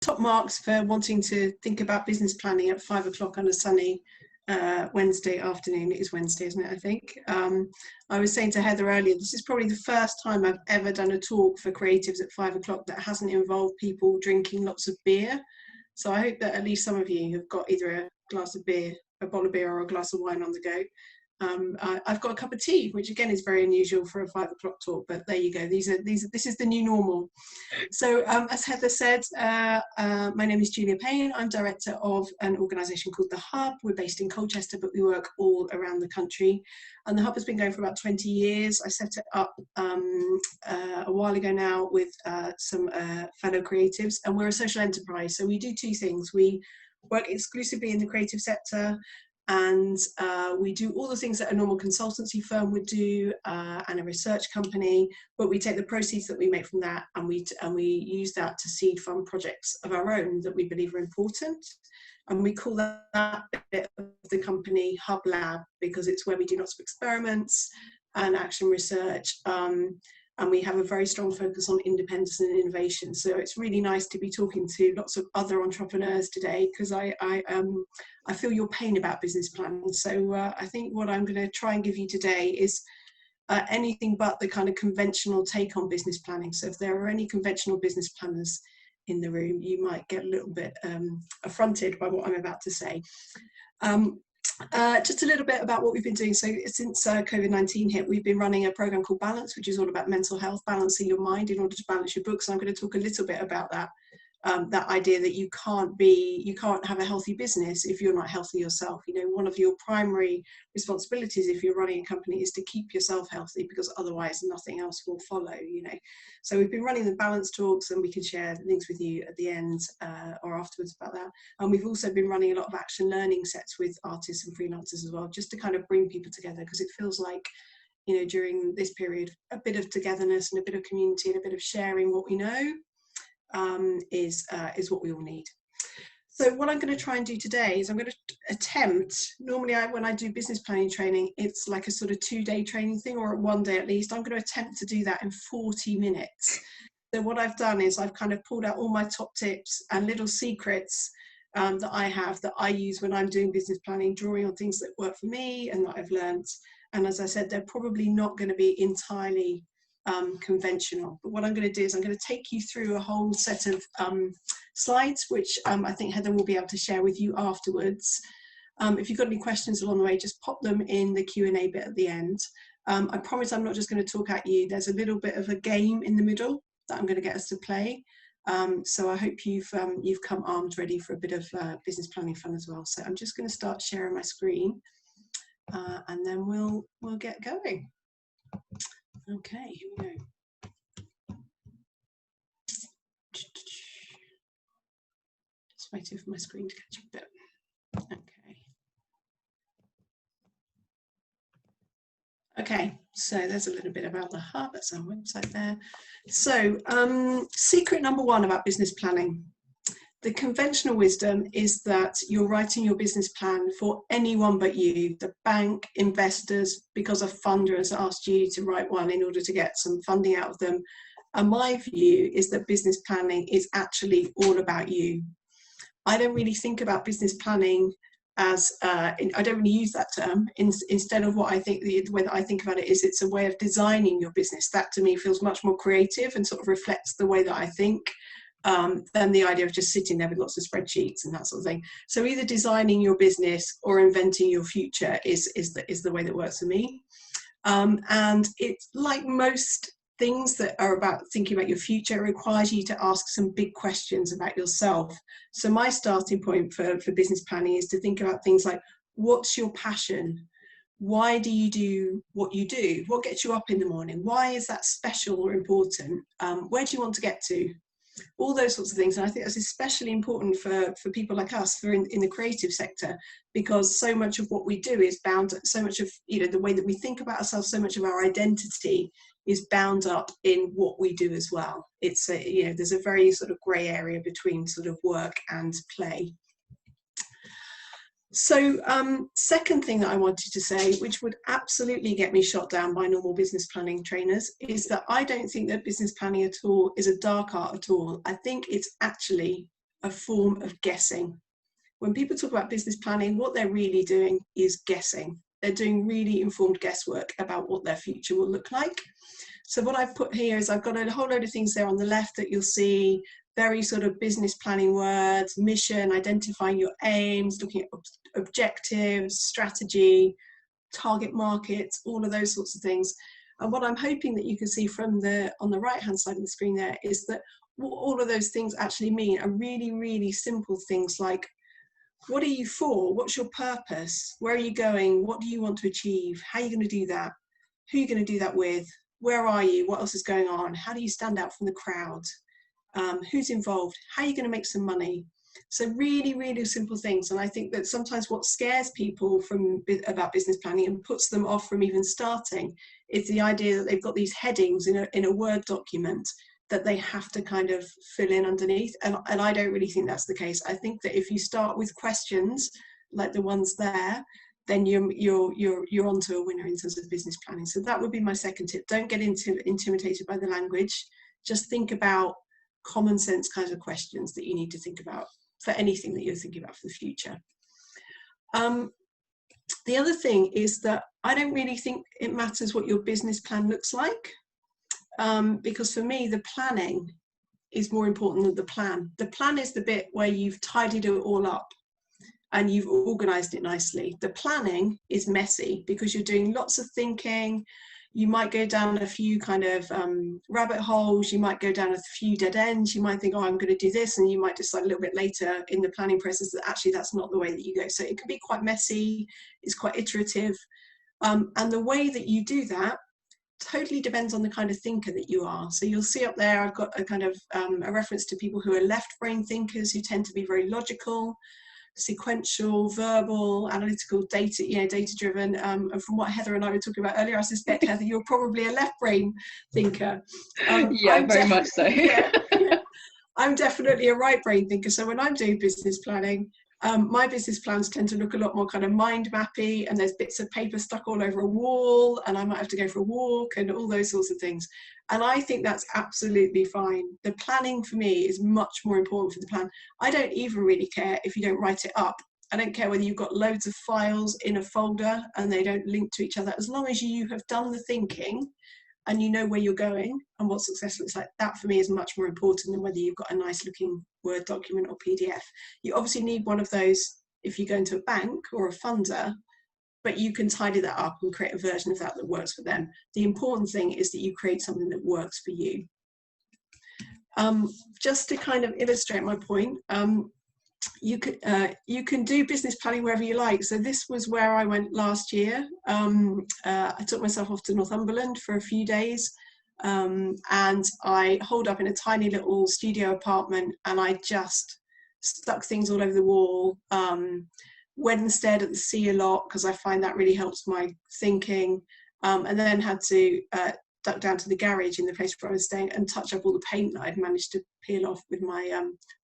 top marks for wanting to think about business planning at 5 o'clock on a sunny Wednesday afternoon. It is Wednesday, isn't it, I think. I was saying to Heather earlier, this is probably the first time I've ever done a talk for creatives at 5 o'clock that hasn't involved people drinking lots of beer. So I hope that at least some of you have got either a glass of beer, a bottle of beer, or a glass of wine on the go. I've got a cup of tea, which again is very unusual for a 5 o'clock talk, but there you go. This is the new normal. So as Heather said, my name is Julia Payne. I'm director of an organisation called The Hub. We're based in Colchester, but we work all around the country. And The Hub has been going for about 20 years. I set it up a while ago now with some fellow creatives, and we're a social enterprise. So we do two things. We work exclusively in the creative sector, and we do all the things that a normal consultancy firm would do and a research company, but we take the proceeds that we make from that and we use that to seed fund projects of our own that we believe are important. And we call that bit of the company Hub Lab, because it's where we do lots of experiments and action research. And we have a very strong focus on independence and innovation. So it's really nice to be talking to lots of other entrepreneurs today, because I feel your pain about business planning. So I think what I'm going to try and give you today is anything but the kind of conventional take on business planning. So if there are any conventional business planners in the room, you might get a little bit affronted by what I'm about to say. Just a little bit about what we've been doing. So since COVID-19 hit, we've been running a program called Balance, which is all about mental health, balancing your mind in order to balance your books. So I'm going to talk a little bit about that, that idea that you can't have a healthy business if you're not healthy yourself. You know, one of your primary responsibilities if you're running a company is to keep yourself healthy, because otherwise nothing else will follow, you know. So we've been running the Balance talks, and we can share links with you at the end or afterwards about that. And we've also been running a lot of action learning sets with artists and freelancers as well, just to kind of bring people together, because it feels like, you know, during this period, a bit of togetherness and a bit of community and a bit of sharing what we know is what we all need. So what I'm going to try and do today is I'm going to attempt, normally when I do business planning training, it's like a sort of 2-day training thing, or 1 day at least. I'm going to attempt to do that in 40 minutes. So what I've done is I've kind of pulled out all my top tips and little secrets that I have, that I use when I'm doing business planning, drawing on things that work for me and that I've learned. And as I said, they're probably not going to be entirely conventional, but what I'm going to do is I'm going to take you through a whole set of slides, which I think Heather will be able to share with you afterwards. If you've got any questions along the way, just pop them in the Q&A bit at the end. I promise I'm not just going to talk at you. There's a little bit of a game in the middle that I'm going to get us to play. So I hope you've come armed ready for a bit of business planning fun as well. So I'm just going to start sharing my screen and then we'll get going. Okay, here we go. Just waiting for my screen to catch up a bit. Okay, so there's a little bit about the Hub. That's our website there. So secret number 1 about business planning. The conventional wisdom is that you're writing your business plan for anyone but you, the bank, investors, because a funder has asked you to write one in order to get some funding out of them. And my view is that business planning is actually all about you. I don't really think about business planning as, I don't really use that term. Instead of what I think, the way that I think about it is it's a way of designing your business. That to me feels much more creative and sort of reflects the way that I think. Than the idea of just sitting there with lots of spreadsheets and that sort of thing. So either designing your business or inventing your future is the way that works for me. And it's like most things that are about thinking about your future, it requires you to ask some big questions about yourself. So my starting point for business planning is to think about things like, what's your passion? Why do you do what you do? What gets you up in the morning? Why is that special or important? Where do you want to get to? All those sorts of things. And I think that's especially important for people like us who are in the creative sector, because so much of what we do is bound, so much of, you know, the way that we think about ourselves, so much of our identity is bound up in what we do as well. It's you know, there's a very sort of grey area between sort of work and play. So second thing that I wanted to say, which would absolutely get me shot down by normal business planning trainers, is that I don't think that business planning at all is a dark art at all. I think it's actually a form of guessing. When people talk about business planning, what they're really doing is guessing. They're doing really informed guesswork about what their future will look like. So what I've put here is I've got a whole load of things there on the left that you'll see, very sort of business planning words, mission, identifying your aims, looking at objectives, strategy, target markets, all of those sorts of things. And what I'm hoping that you can see from on the right hand side of the screen there is that what all of those things actually mean are really, really simple things like, what are you for? What's your purpose? Where are you going? What do you want to achieve? How are you going to do that? Who are you going to do that with? Where are you? What else is going on? How do you stand out from the crowd? Who's involved? How are you going to make some money? So really, really simple things. And I think that sometimes what scares people about business planning and puts them off from even starting is the idea that they've got these headings in a Word document that they have to kind of fill in underneath. And I don't really think that's the case. I think that if you start with questions like the ones there, then you're onto a winner in terms of business planning. So that would be my second tip. Don't get intimidated by the language. Just think about common sense kinds of questions that you need to think about for anything that you're thinking about for the future. The other thing is that I don't really think it matters what your business plan looks like. Because for me, the planning is more important than the plan. The plan is the bit where you've tidied it all up and you've organized it nicely. The planning is messy because you're doing lots of thinking. You might go down a few kind of rabbit holes. You might go down a few dead ends. You might think, oh, I'm going to do this. And you might decide a little bit later in the planning process that actually that's not the way that you go. So it can be quite messy. It's quite iterative. And the way that you do that totally depends on the kind of thinker that you are. So you'll see up there, I've got a kind of a reference to people who are left brain thinkers who tend to be very logical, sequential, verbal, analytical, data driven. And from what Heather and I were talking about earlier, I suspect, Heather, you're probably a left brain thinker. Yeah, very much so. Yeah. I'm definitely a right brain thinker. So when I'm doing business planning, my business plans tend to look a lot more kind of mind mappy, and there's bits of paper stuck all over a wall, and I might have to go for a walk and all those sorts of things. And I think that's absolutely fine. The planning for me is much more important for the plan. I don't even really care if you don't write it up. I don't care whether you've got loads of files in a folder and they don't link to each other. As long as you have done the thinking and you know where you're going and what success looks like, that for me is much more important than whether you've got a nice looking Word document or PDF. You obviously need one of those if you go into a bank or a funder, but you can tidy that up and create a version of that that works for them. The important thing is that you create something that works for you. Just to kind of illustrate my point, you can do business planning wherever you like. So this was where I went last year. I took myself off to Northumberland for a few days, and I holed up in a tiny little studio apartment, and I just stuck things all over the wall. Went and stared at the sea a lot because I find that really helps my thinking, and then had to duck down to the garage in the place where I was staying and touch up all the paint that I'd managed to peel off with my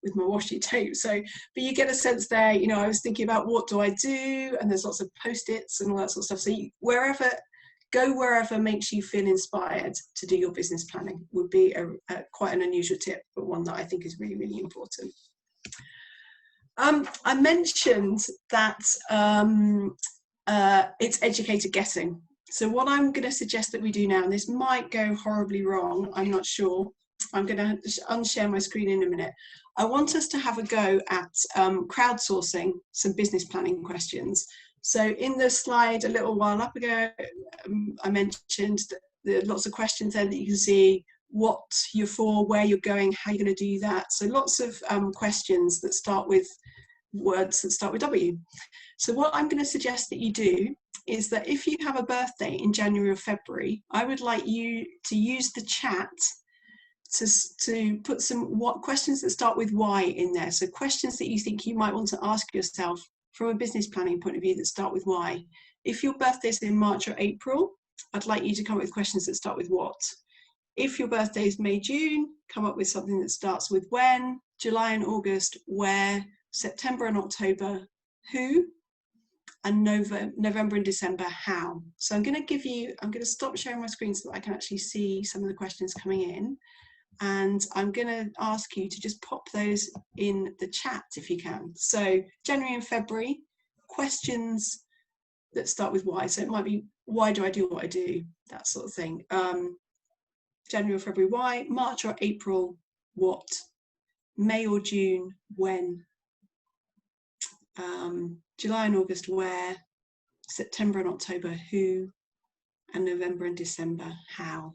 washi tape. So, but you get a sense there, you know, I was thinking about what do I do, and there's lots of post-its and all that sort of stuff. So go wherever makes you feel inspired to do your business planning would be quite an unusual tip, but one that I think is really, really important. I mentioned that it's educated guessing. So what I'm going to suggest that we do now, and this might go horribly wrong, I'm not sure. I'm going to unshare my screen in a minute. I want us to have a go at crowdsourcing some business planning questions. So in the slide a little while up ago, I mentioned that there are lots of questions there that you can see what you're for, where you're going, how you're going to do that. So lots of questions that start with words that start with W. So what I'm going to suggest that you do is that if you have a birthday in January or February, I would like you to use the chat to put some questions that start with Y in there. So questions that you think you might want to ask yourself from a business planning point of view that start with Y. If your birthday's in March or April, I'd like you to come up with questions that start with what. If your birthday is May, June, come up with something that starts with when, July and August, where, September and October, who, and November and December, how. So I'm going to stop sharing my screen so that I can actually see some of the questions coming in. and I'm going to ask you to just pop those in the chat if you can. So January and February, questions that start with why. So it might be, why do I do what I do? That sort of thing. January or February, why? March or April, what? May or June, when? July and August, where? September and October, who? And November and December, how?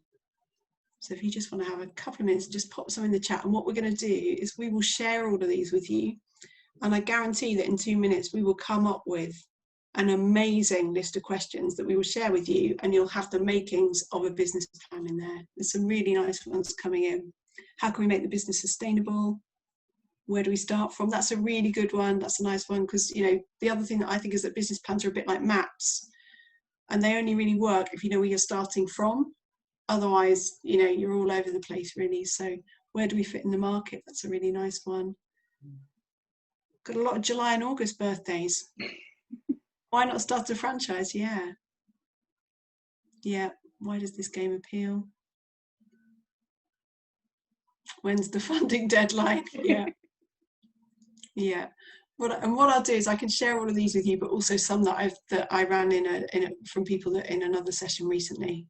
So if you just want to have a couple of minutes, just pop some in the chat. And what we're going to do is we will share all of these with you. And I guarantee that in 2 minutes, we will come up with an amazing list of questions that we will share with you. And you'll have the makings of a business plan in there. There's some really nice ones coming in. How can we make the business sustainable? Where do we start from? That's a really good one. That's a nice one, because, you know, the other thing that I think is that business plans are a bit like maps, and they only really work if you know where you're starting from. Otherwise, you know, you're all over the place, really. So where do we fit in the market? That's a really nice one. Got a lot of July and August birthdays. Why not start a franchise? Yeah. Yeah. Why does this game appeal? When's the funding deadline? Yeah. Yeah. What I'll do is I can share all of these with you, but also some that I ran from people that in another session recently.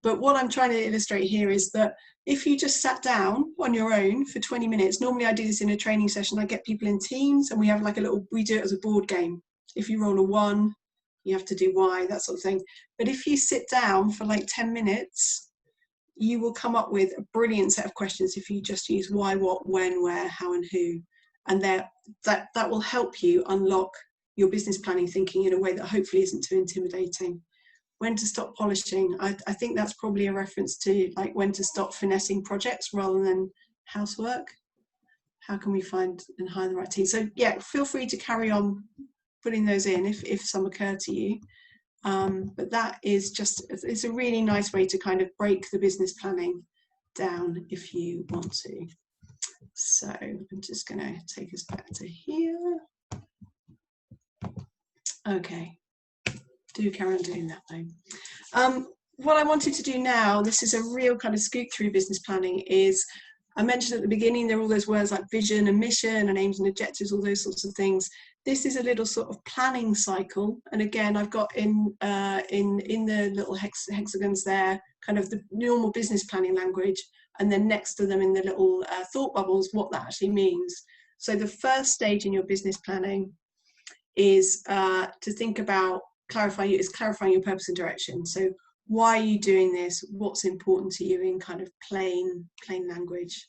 But what I'm trying to illustrate here is that if you just sat down on your own for 20 minutes, normally I do this in a training session, I get people in teams and we have like we do it as a board game. If you roll a 1, you have to do Y, that sort of thing. But if you sit down for like 10 minutes, you will come up with a brilliant set of questions if you just use why, what, when, where, how, and who. And that will help you unlock your business planning thinking in a way that hopefully isn't too intimidating. When to stop polishing. I think that's probably a reference to like when to stop finessing projects rather than housework. How can we find and hire the right team? So yeah, feel free to carry on putting those in if some occur to you. But that is just, it's a really nice way to kind of break the business planning down if you want to. So I'm just going to take us back to here. Okay. Do carry on doing that though. What I wanted to do now, this is a real kind of scoop through business planning, is I mentioned at the beginning there are all those words like vision and mission and aims and objectives, all those sorts of things. This is a little sort of planning cycle, and again I've got in the little hexagons there kind of the normal business planning language, and then next to them in the little thought bubbles what that actually means. So the first stage in your business planning is to think about clarifying your purpose and direction. So why are you doing this? What's important to you in kind of plain language?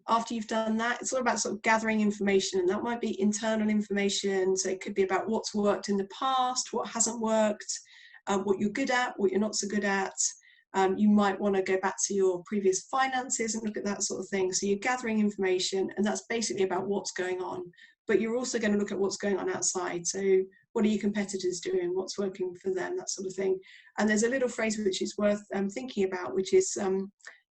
After you've done that, it's all about sort of gathering information, and that might be internal information. So it could be about what's worked in the past, what hasn't worked, what you're good at, what you're not so good at. You might want to go back to your previous finances and look at that sort of thing. So you're gathering information, and that's basically about what's going on. But you're also going to look at what's going on outside. So what are your competitors doing? What's working for them? That sort of thing. And there's a little phrase which is worth thinking about, which is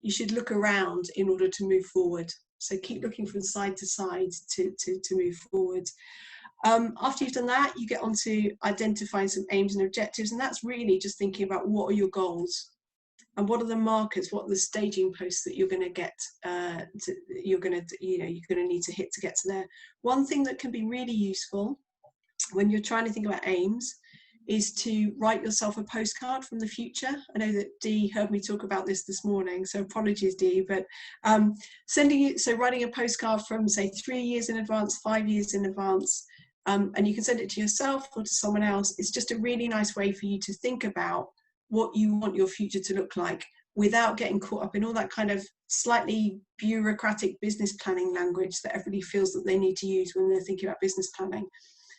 you should look around in order to move forward. So keep looking from side to side to move forward. After you've done that, you get on to identifying some aims and objectives. And that's really just thinking about what are your goals? And what are the markers? What are the staging posts that you're going to get? You're going to need to hit to get to there. One thing that can be really useful when you're trying to think about aims is to write yourself a postcard from the future. I know that Dee heard me talk about this morning, so apologies, Dee. But writing a postcard from say 3 years in advance, 5 years in advance, and you can send it to yourself or to someone else. It's just a really nice way for you to think about what you want your future to look like without getting caught up in all that kind of slightly bureaucratic business planning language that everybody feels that they need to use when they're thinking about business planning.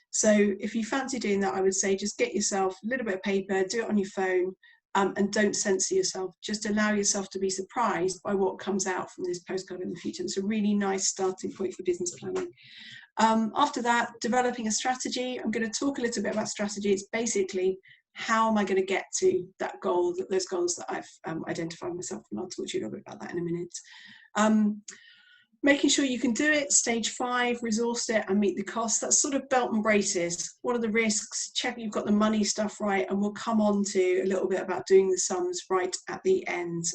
So if you fancy doing that, I would say just get yourself a little bit of paper, do it on your phone, and don't censor yourself. Just allow yourself to be surprised by what comes out from this postcard in the future. It's a really nice starting point for business planning. After that, developing a strategy. I'm going to talk a little bit about strategy. It's basically how am I going to get to that goal, those goals that I've identified myself, and I'll talk to you a little bit about that in a minute. Making sure you can do it. Stage 5, resource it and meet the cost. That's sort of belt and braces. What are the risks? Check you've got the money stuff right, and we'll come on to a little bit about doing the sums right at the end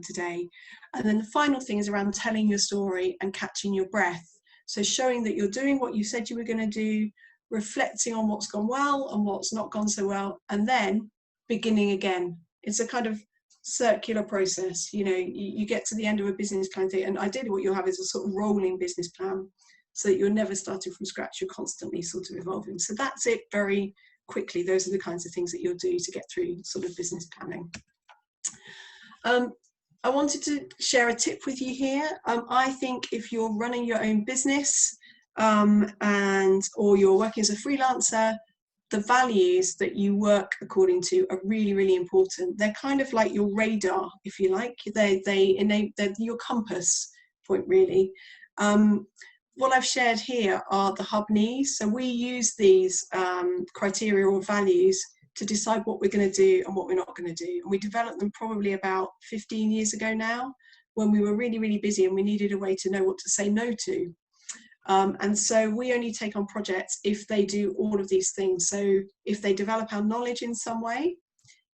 today. And then the final thing is around telling your story and catching your breath. So showing that you're doing what you said you were going to do, reflecting on what's gone well and what's not gone so well, and then beginning again. It's a kind of circular process. You know, you get to the end of a business plan thing, and ideally what you'll have is a sort of rolling business plan, so that you're never starting from scratch, you're constantly sort of evolving. So that's it very quickly. Those are the kinds of things that you'll do to get through sort of business planning. I wanted to share a tip with you here. I think if you're running your own business or you're working as a freelancer, the values that you work according to are really, really important. They're kind of like your radar, if you like. They're your compass point, really. What I've shared here are the hub needs. So we use these criteria or values to decide what we're going to do and what we're not going to do. And we developed them probably about 15 years ago now, when we were really, really busy and we needed a way to know what to say no to. And so we only take on projects if they do all of these things. So if they develop our knowledge in some way,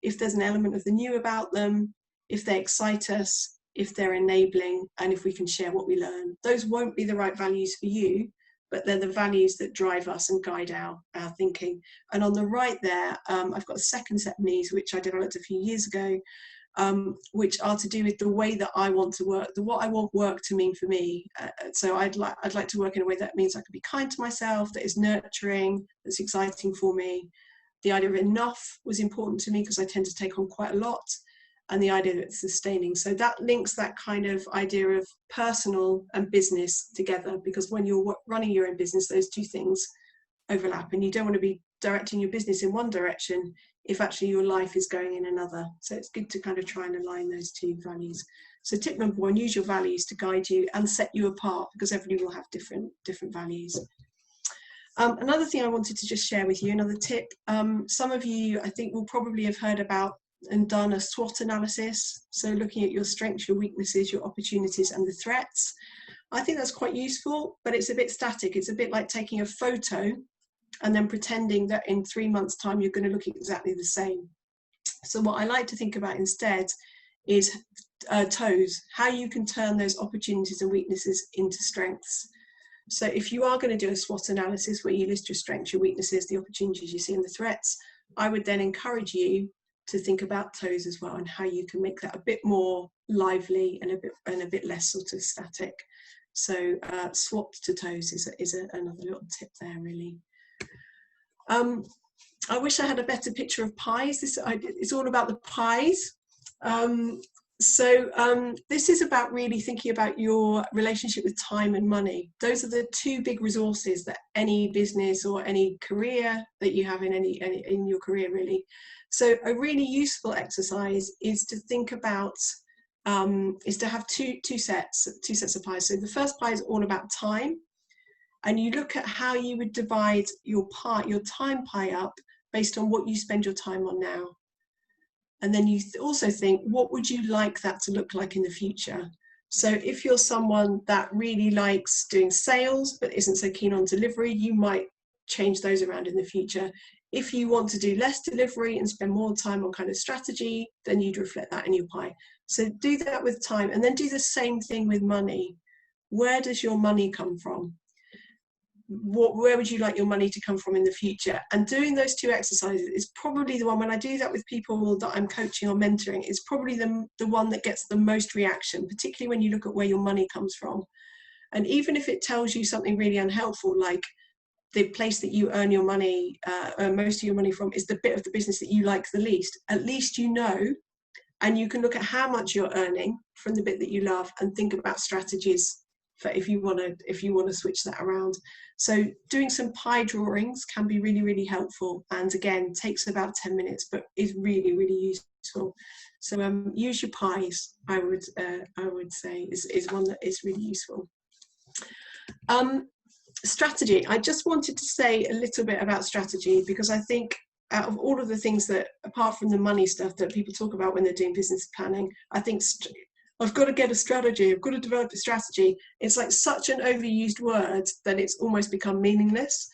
if there's an element of the new about them, if they excite us, if they're enabling, and if we can share what we learn. Those won't be the right values for you, but they're the values that drive us and guide our thinking. And on the right there, I've got a second set of needs, which I developed a few years ago, which are to do with the way that I want to work, what I want work to mean for me. So I'd like to work in a way that means I can be kind to myself, that is nurturing, that's exciting for me. The idea of enough was important to me because I tend to take on quite a lot, and the idea that it's sustaining. So that links that kind of idea of personal and business together, because when you're running your own business, those two things overlap, and you don't want to be directing your business in one direction if actually your life is going in another. So it's good to kind of try and align those two values. So tip number 1, use your values to guide you and set you apart, because everybody will have different values. Another thing I wanted to just share with you, another tip, some of you I think will probably have heard about and done a Swot analysis. So looking at your strengths, your weaknesses, your opportunities and the threats. I think that's quite useful, but it's a bit static. It's a bit like taking a photo and then pretending that in 3 months' time you're going to look exactly the same. So what I like to think about instead is toes, how you can turn those opportunities and weaknesses into strengths. So if you are going to do a SWOT analysis where you list your strengths, your weaknesses, the opportunities you see and the threats, I would then encourage you to think about toes as well, and how you can make that a bit more lively and a bit less sort of static. So SWOT to toes is another little tip there, really. I wish I had a better picture of pies. It's all about the pies. This is about really thinking about your relationship with time and money. Those are the two big resources that any business or any career that you have in your career, really. So a really useful exercise is to think about, is to have two sets of pies. So the first pie is all about time. And you look at how you would divide your time pie up based on what you spend your time on now. And then you also think, what would you like that to look like in the future? So if you're someone that really likes doing sales but isn't so keen on delivery, you might change those around in the future. If you want to do less delivery and spend more time on kind of strategy, then you'd reflect that in your pie. So do that with time, and then do the same thing with money. Where does your money come from? Where would you like your money to come from in the future? And doing those two exercises is probably the one, when I do that with people that I'm coaching or mentoring, is probably the one that gets the most reaction, particularly when you look at where your money comes from. And even if it tells you something really unhelpful, like the place that you earn your money, most of your money from, is the bit of the business that you like the least, at least you know, and you can look at how much you're earning from the bit that you love and think about strategies for if you want to switch that around. So doing some pie drawings can be really, really helpful, and again takes about 10 minutes, but is really, really useful. So use your pies, I would say, is one that is really useful. Strategy. I just wanted to say a little bit about strategy, because I think out of all of the things that, apart from the money stuff that people talk about when they're doing business planning, I think I've got to get a strategy, I've got to develop a strategy. It's like such an overused word that it's almost become meaningless.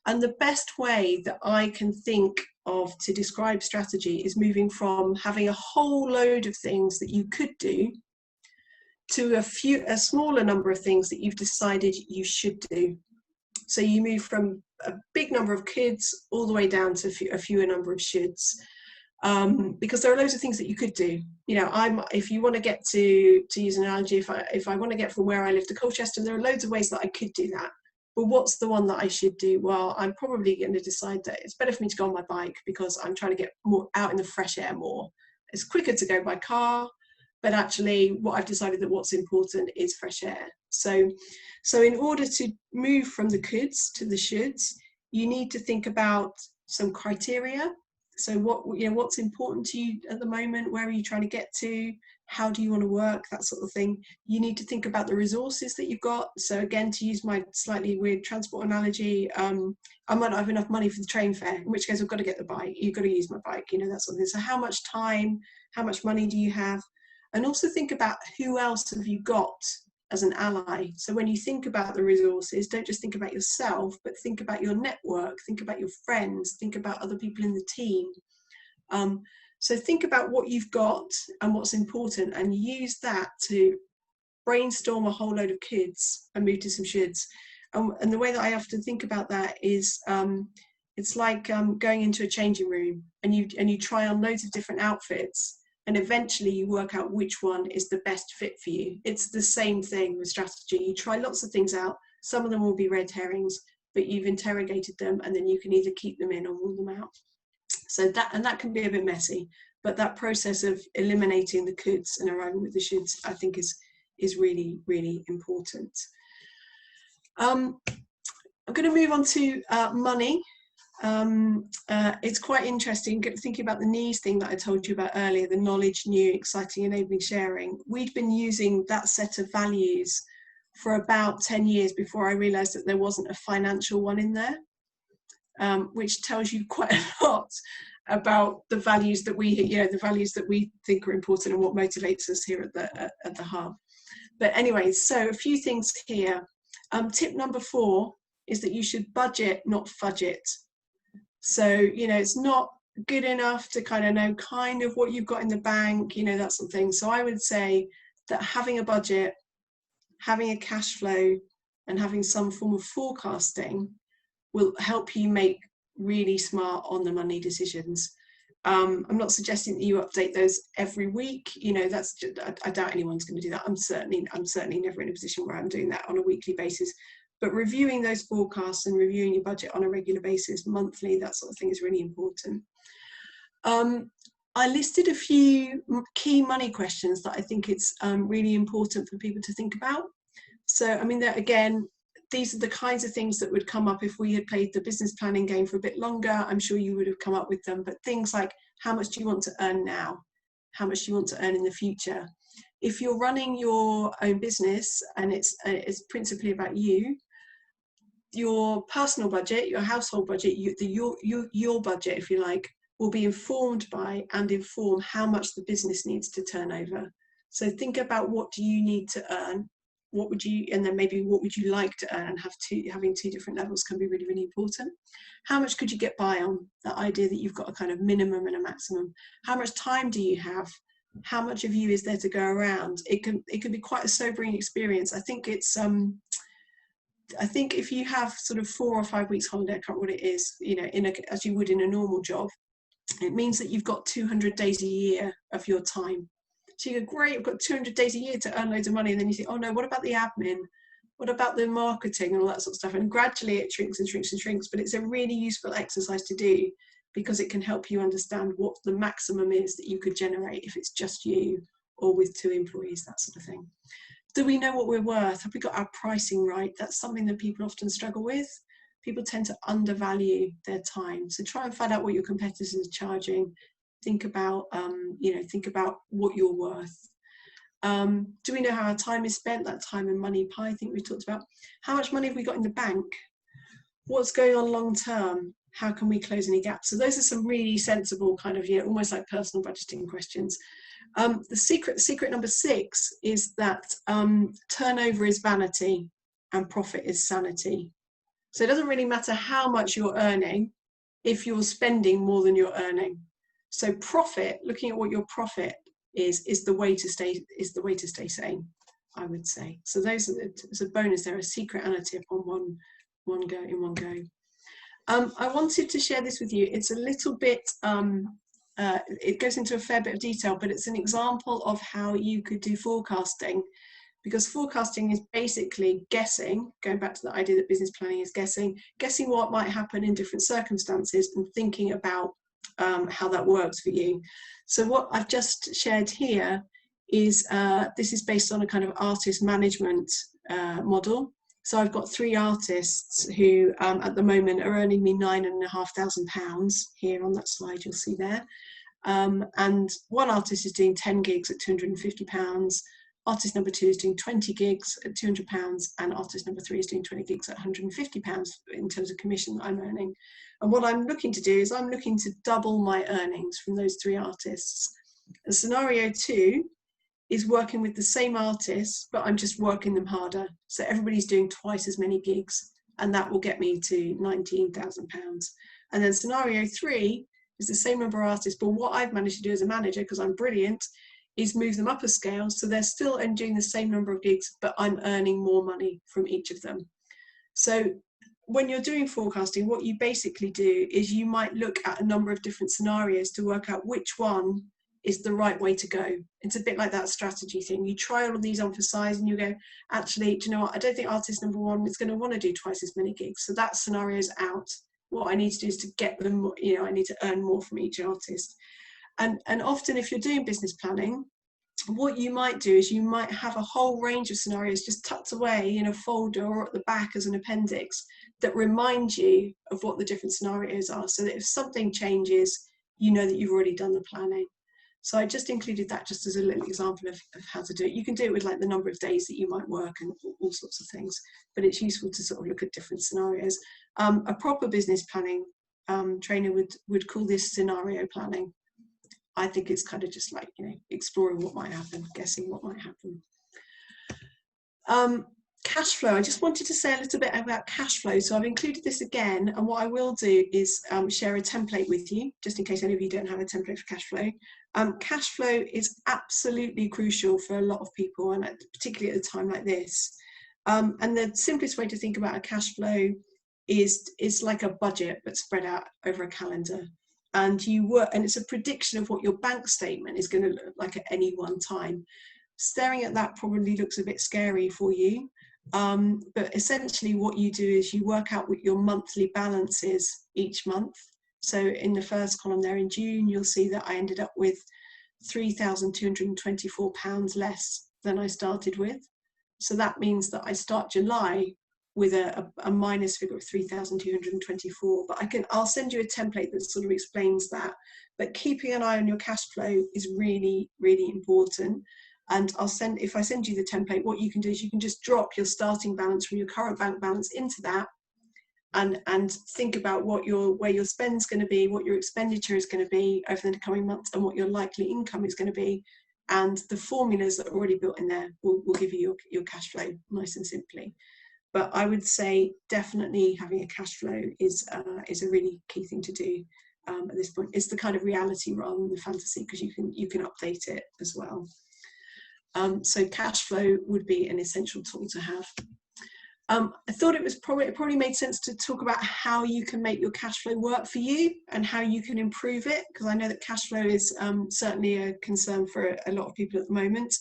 And the best way that I can think of to describe strategy is moving from having a whole load of things that you could do to a smaller number of things that you've decided you should do. So you move from a big number of kids all the way down to a fewer number of shoulds. Because there are loads of things that you could do. You know, if you want to get to use an analogy, if I want to get from where I live to Colchester, there are loads of ways that I could do that. But what's the one that I should do? Well, I'm probably going to decide that it's better for me to go on my bike because I'm trying to get more out in the fresh air more. It's quicker to go by car, but actually what I've decided that what's important is fresh air. So in order to move from the coulds to the shoulds, you need to think about some criteria. So what's important to you at the moment? Where are you trying to get to? How do you want to work? That sort of thing. You need to think about the resources that you've got. So again, to use my slightly weird transport analogy, I might not have enough money for the train fare, in which case I've got to get the bike. You've got to use my bike, you know, that sort of thing. So how much time, how much money do you have? And also think about who else have you got as an ally. So when you think about the resources, don't just think about yourself, but think about your network, think about your friends, think about other people in the team. So think about what you've got and what's important, and use that to brainstorm a whole load of kids and move to some shoulds. And the way that I often think about that is it's like going into a changing room and you try on loads of different outfits, and eventually you work out which one is the best fit for you. It's the same thing with strategy. You try lots of things out. Some of them will be red herrings, but you've interrogated them, and then you can either keep them in or rule them out. So that can be a bit messy, but that process of eliminating the coulds and arriving with the shoulds, I think is really, really important. I'm going to move on to money. It's quite interesting thinking about the knees thing that I told you about earlier, the knowledge, new, exciting, enabling, sharing. We'd been using that set of values for about 10 years before I realized that there wasn't a financial one in there. Which tells you quite a lot about the values that the values that we think are important and what motivates us here at the hub. But anyway, so a few things here. Tip number 4 is that you should budget, not fudge it. So, you know, it's not good enough to kind of know kind of what you've got in the bank, you know, that sort of thing. So I would say that having a budget, having a cash flow, and having some form of forecasting will help you make really smart on the money decisions. I'm not suggesting that you update those every week. You know, that's just, I doubt anyone's going to do that. I'm certainly never in a position where I'm doing that on a weekly basis. But reviewing those forecasts and reviewing your budget on a regular basis, monthly, that sort of thing is really important. I listed a few key money questions that I think it's really important for people to think about. So, I mean, again, these are the kinds of things that would come up if we had played the business planning game for a bit longer. I'm sure you would have come up with them, but things like, how much do you want to earn now? How much do you want to earn in the future? If you're running your own business and it's principally about you, your personal budget, your household budget, your budget, if you like, will be informed by and inform how much the business needs to turn over. So think about, what do you need to earn? What would you, and then maybe what would you like to earn? Having two different levels can be really, really important. How much could you get by on? That idea that you've got a kind of minimum and a maximum. How much time do you have? How much of you is there to go around? It can be quite a sobering experience. I think it's I think if you have sort of 4 or 5 weeks holiday, I can't remember what it is, you know, as you would in a normal job, it means that you've got 200 days a year of your time. So you go, great, I've got 200 days a year to earn loads of money. And then you think, oh no, what about the admin? What about the marketing and all that sort of stuff? And gradually it shrinks and shrinks and shrinks, but it's a really useful exercise to do because it can help you understand what the maximum is that you could generate if it's just you or with 2 employees, that sort of thing. Do we know what we're worth? Have we got our pricing right? That's something that people often struggle with. People tend to undervalue their time. So try and find out what your competitors are charging. Think about, think about what you're worth. Do we know how our time is spent? That time and money pie, I think we talked about. How much money have we got in the bank? What's going on long term? How can we close any gaps? So those are some really sensible kind of, almost like personal budgeting questions. The secret number 6 is that turnover is vanity and profit is sanity. So it doesn't really matter how much you're earning if you're spending more than you're earning. So profit, looking at what your profit is the way to stay sane, I would say. So those are as a bonus there, a secret and a tip on one go. I wanted to share this with you. It's a little bit it goes into a fair bit of detail, but it's an example of how you could do forecasting, because forecasting is basically guessing, going back to the idea that business planning is guessing what might happen in different circumstances and thinking about how that works for you. So what I've just shared here is this is based on a kind of artist management model. So I've got 3 artists who at the moment are earning me £9,500 here on that slide you'll see there. And one artist is doing 10 gigs at £250. Artist number 2 is doing 20 gigs at £200, and artist number 3 is doing 20 gigs at £150 in terms of commission that I'm earning. And what I'm looking to do is I'm looking to double my earnings from those 3 artists. And scenario 2 is working with the same artists, but I'm just working them harder. So everybody's doing twice as many gigs, and that will get me to £19,000. And then scenario 3 is the same number of artists, but what I've managed to do as a manager, because I'm brilliant, is move them up a scale. So they're still doing the same number of gigs, but I'm earning more money from each of them. So when you're doing forecasting, what you basically do is you might look at a number of different scenarios to work out which one is the right way to go. It's a bit like that strategy thing. You try all of these on for size and you go, actually, do you know what? I don't think artist number 1 is going to want to do twice as many gigs. So that scenario is out. What I need to do is to get them, I need to earn more from each artist. And often if you're doing business planning, what you might do is you might have a whole range of scenarios just tucked away in a folder or at the back as an appendix that remind you of what the different scenarios are, so that if something changes, you know that you've already done the planning. So I just included that just as a little example of how to do it. You can do it with like the number of days that you might work and all sorts of things, but it's useful to sort of look at different scenarios. A proper business planning trainer would call this scenario planning. I think it's kind of just like, exploring what might happen, guessing what might happen. Cash flow. I just wanted to say a little bit about cash flow. So I've included this again, and what I will do is share a template with you, just in case any of you don't have a template for cash flow. Cash flow is absolutely crucial for a lot of people, and particularly at a time like this. And the simplest way to think about a cash flow is like a budget, but spread out over a calendar. And it's a prediction of what your bank statement is going to look like at any one time. Staring at that probably looks a bit scary for you, but essentially what you do is you work out what your monthly balance is each month. So in the first column there in June, you'll see that I ended up with £3,224 less than I started with. So that means that I start July with a minus figure of 3,224, but I'll send you a template that sort of explains that. But keeping an eye on your cash flow is really, really important. And if I send you the template, what you can do is you can just drop your starting balance from your current bank balance into that, and think about where your spend's going to be, what your expenditure is going to be over the coming months, and what your likely income is going to be. And the formulas that are already built in there will give you your cash flow nice and simply. But I would say definitely having a cash flow is a really key thing to do at this point. It's the kind of reality rather than the fantasy, because you can update it as well. So cash flow would be an essential tool to have. I thought it probably made sense to talk about how you can make your cash flow work for you and how you can improve it, because I know that cash flow is certainly a concern for a lot of people at the moment.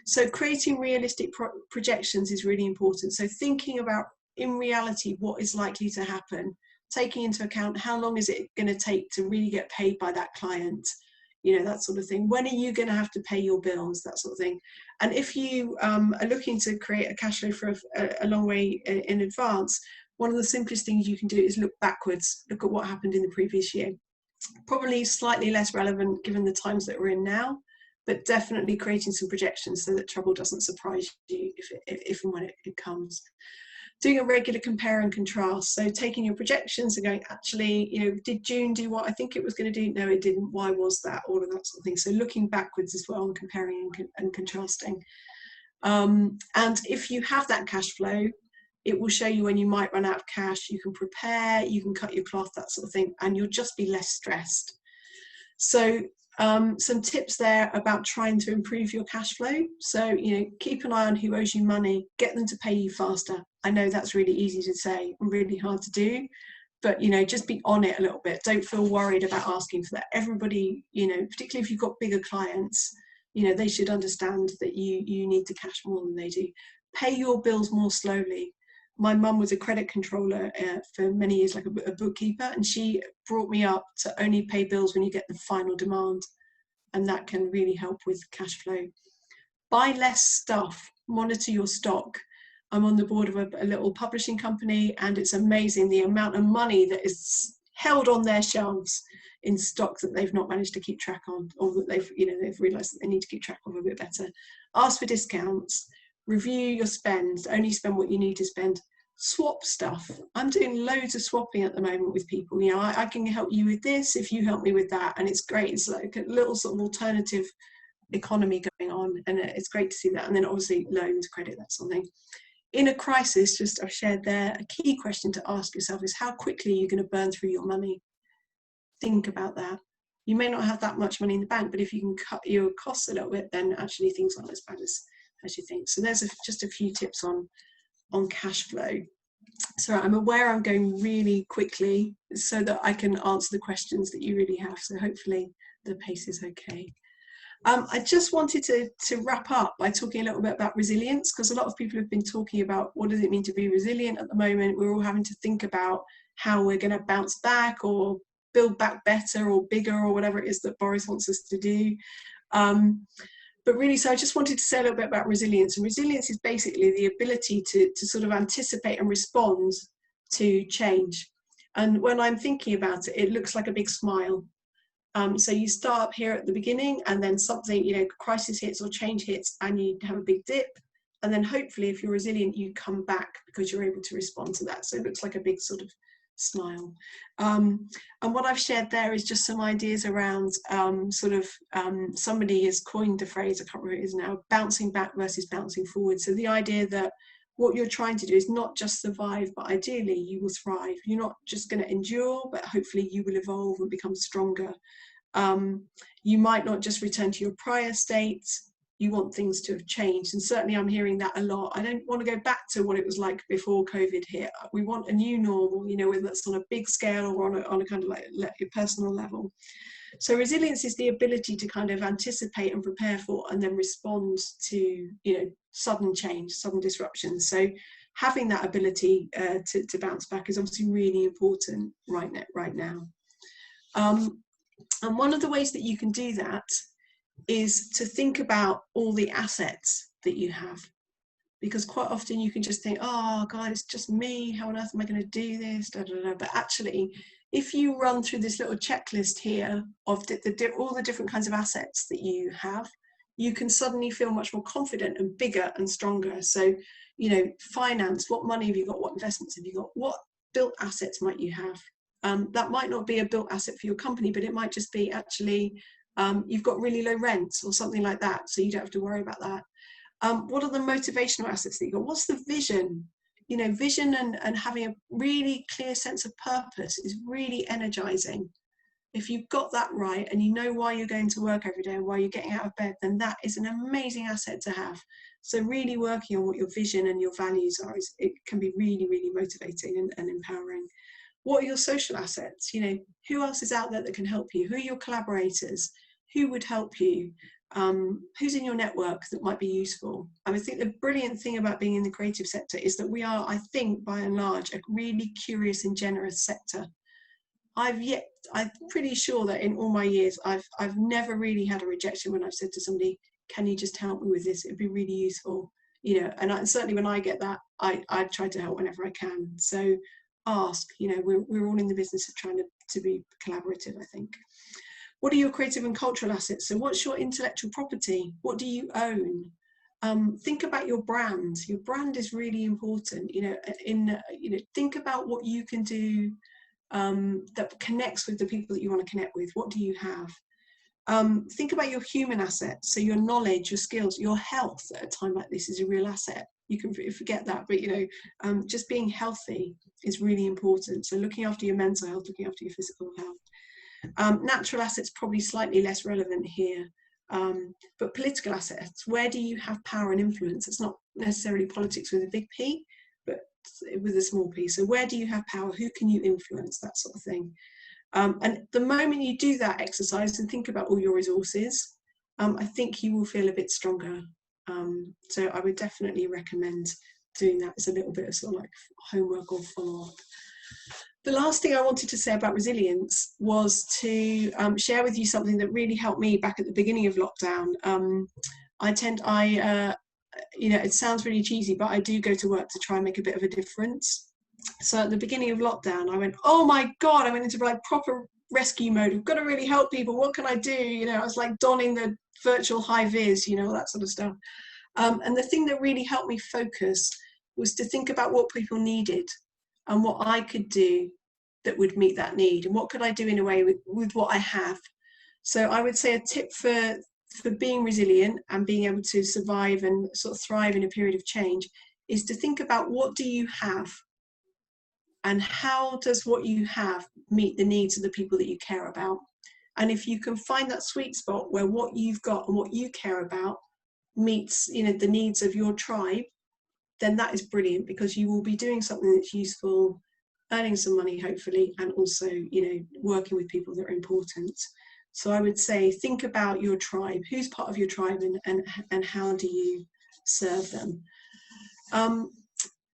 So creating realistic projections is really important. So thinking about, in reality, what is likely to happen, taking into account how long is it going to take to really get paid by that client, that sort of thing. When are you going to have to pay your bills, that sort of thing. And if you are looking to create a cash flow for a long way in advance, one of the simplest things you can do is look backwards, look at what happened in the previous year. Probably slightly less relevant given the times that we're in now, but definitely creating some projections so that trouble doesn't surprise you if and when it comes. Doing a regular compare and contrast. So taking your projections and going, actually, did June do what I think it was going to do? No, it didn't. Why was that? All of that sort of thing. So looking backwards as well and comparing and contrasting. And if you have that cash flow, it will show you when you might run out of cash. You can prepare, you can cut your cloth, that sort of thing, and you'll just be less stressed. So some tips there about trying to improve your cash flow. So, keep an eye on who owes you money, get them to pay you faster. I know that's really easy to say and really hard to do, but, just be on it a little bit. Don't feel worried about asking for that. Everybody, particularly if you've got bigger clients, they should understand that you need to cash more than they do. Pay your bills more slowly. My mum was a credit controller for many years, like a bookkeeper, and she brought me up to only pay bills when you get the final demand, and that can really help with cash flow. Buy less stuff, monitor your stock. I'm on the board of a little publishing company, and it's amazing the amount of money that is held on their shelves in stock that they've not managed to keep track on, or that they've realised that they need to keep track of a bit better. Ask for discounts. Review your spend, only spend what you need to spend. Swap stuff. I'm doing loads of swapping at the moment with people. I can help you with this if you help me with that, and it's great. It's like a little sort of alternative economy going on, and it's great to see that. And then obviously loans, credit, that sort of thing. In a crisis, just I've shared there, a key question to ask yourself is how quickly are you going to burn through your money? Think about that. You may not have that much money in the bank, but if you can cut your costs a little bit, then actually things aren't as bad as you think. So there's just a few tips on cash flow. So I'm aware I'm going really quickly so that I can answer the questions that you really have. So hopefully the pace is okay. I just wanted to wrap up by talking a little bit about resilience, because a lot of people have been talking about what does it mean to be resilient at the moment. We're all having to think about how we're going to bounce back or build back better or bigger or whatever it is that Boris wants us to do. But really, so I just wanted to say a little bit about resilience. And resilience is basically the ability to sort of anticipate and respond to change. And when I'm thinking about it, it looks like a big smile. So you start up here at the beginning, and then something, crisis hits or change hits, and you have a big dip. And then hopefully, if you're resilient, you come back because you're able to respond to that. So it looks like a big sort of smile. And what I've shared there is just some ideas around somebody has coined the phrase, I can't remember what it is now, bouncing back versus bouncing forward. So the idea that what you're trying to do is not just survive, but ideally you will thrive. You're not just going to endure, but hopefully you will evolve and become stronger. You might not just return to your prior state. You want things to have changed, and certainly I'm hearing that a lot. I don't want to go back to what it was like before COVID hit. We want a new normal, whether that's on a big scale or on a kind of like a personal level. So resilience is the ability to kind of anticipate and prepare for and then respond to sudden change, sudden disruptions. So having that ability to bounce back is obviously really important right now. And one of the ways that you can do that is to think about all the assets that you have, because quite often you can just think, oh God, it's just me, how on earth am I going to do this, but actually if you run through this little checklist here of all the different kinds of assets that you have, you can suddenly feel much more confident and bigger and stronger. So finance, what money have you got, what investments have you got, what built assets might you have? That might not be a built asset for your company, but it might just be actually you've got really low rents or something like that, so you don't have to worry about that. What are the motivational assets that you got? What's the vision? Vision and having a really clear sense of purpose is really energizing. If you've got that right and you know why you're going to work every day and why you're getting out of bed, then that is an amazing asset to have. So really working on what your vision and your values are, it can be really, really motivating and empowering. What are your social assets? Who else is out there that can help you? Who are your collaborators? Who would help you? Who's in your network that might be useful? I think the brilliant thing about being in the creative sector is that we are, I think, by and large, a really curious and generous sector. I'm pretty sure that in all my years, I've never really had a rejection when I've said to somebody, can you just help me with this? It'd be really useful. And certainly when I get that, I try to help whenever I can. So ask, we're all in the business of trying to be collaborative, I think. What are your creative and cultural assets? So what's your intellectual property? What do you own? Think about your brand. Your brand is really important. Think about what you can do that connects with the people that you want to connect with. What do you have? Think about your human assets. So your knowledge, your skills, your health at a time like this is a real asset. You can forget that, but just being healthy is really important. So looking after your mental health, looking after your physical health. Natural assets probably slightly less relevant here. But political assets, where do you have power and influence? It's not necessarily politics with a big P, but with a small p. So where do you have power? Who can you influence? That sort of thing. And the moment you do that exercise and think about all your resources, I think you will feel a bit stronger. So I would definitely recommend doing that as a little bit of sort of like homework or follow-up. The last thing I wanted to say about resilience was to share with you something that really helped me back at the beginning of lockdown. It sounds really cheesy, but I do go to work to try and make a bit of a difference. So at the beginning of lockdown, I went, oh my God, I went into like proper rescue mode. I've got to really help people. What can I do? I was like donning the virtual high vis, that sort of stuff. And the thing that really helped me focus was to think about what people needed and what I could do that would meet that need, and what could I do in a way with what I have. So I would say a tip for being resilient and being able to survive and sort of thrive in a period of change is to think about what do you have and how does what you have meet the needs of the people that you care about. And if you can find that sweet spot where what you've got and what you care about meets the needs of your tribe, then that is brilliant, because you will be doing something that's useful, earning some money hopefully, and also working with people that are important. So I would say think about your tribe, who's part of your tribe, and how do you serve them.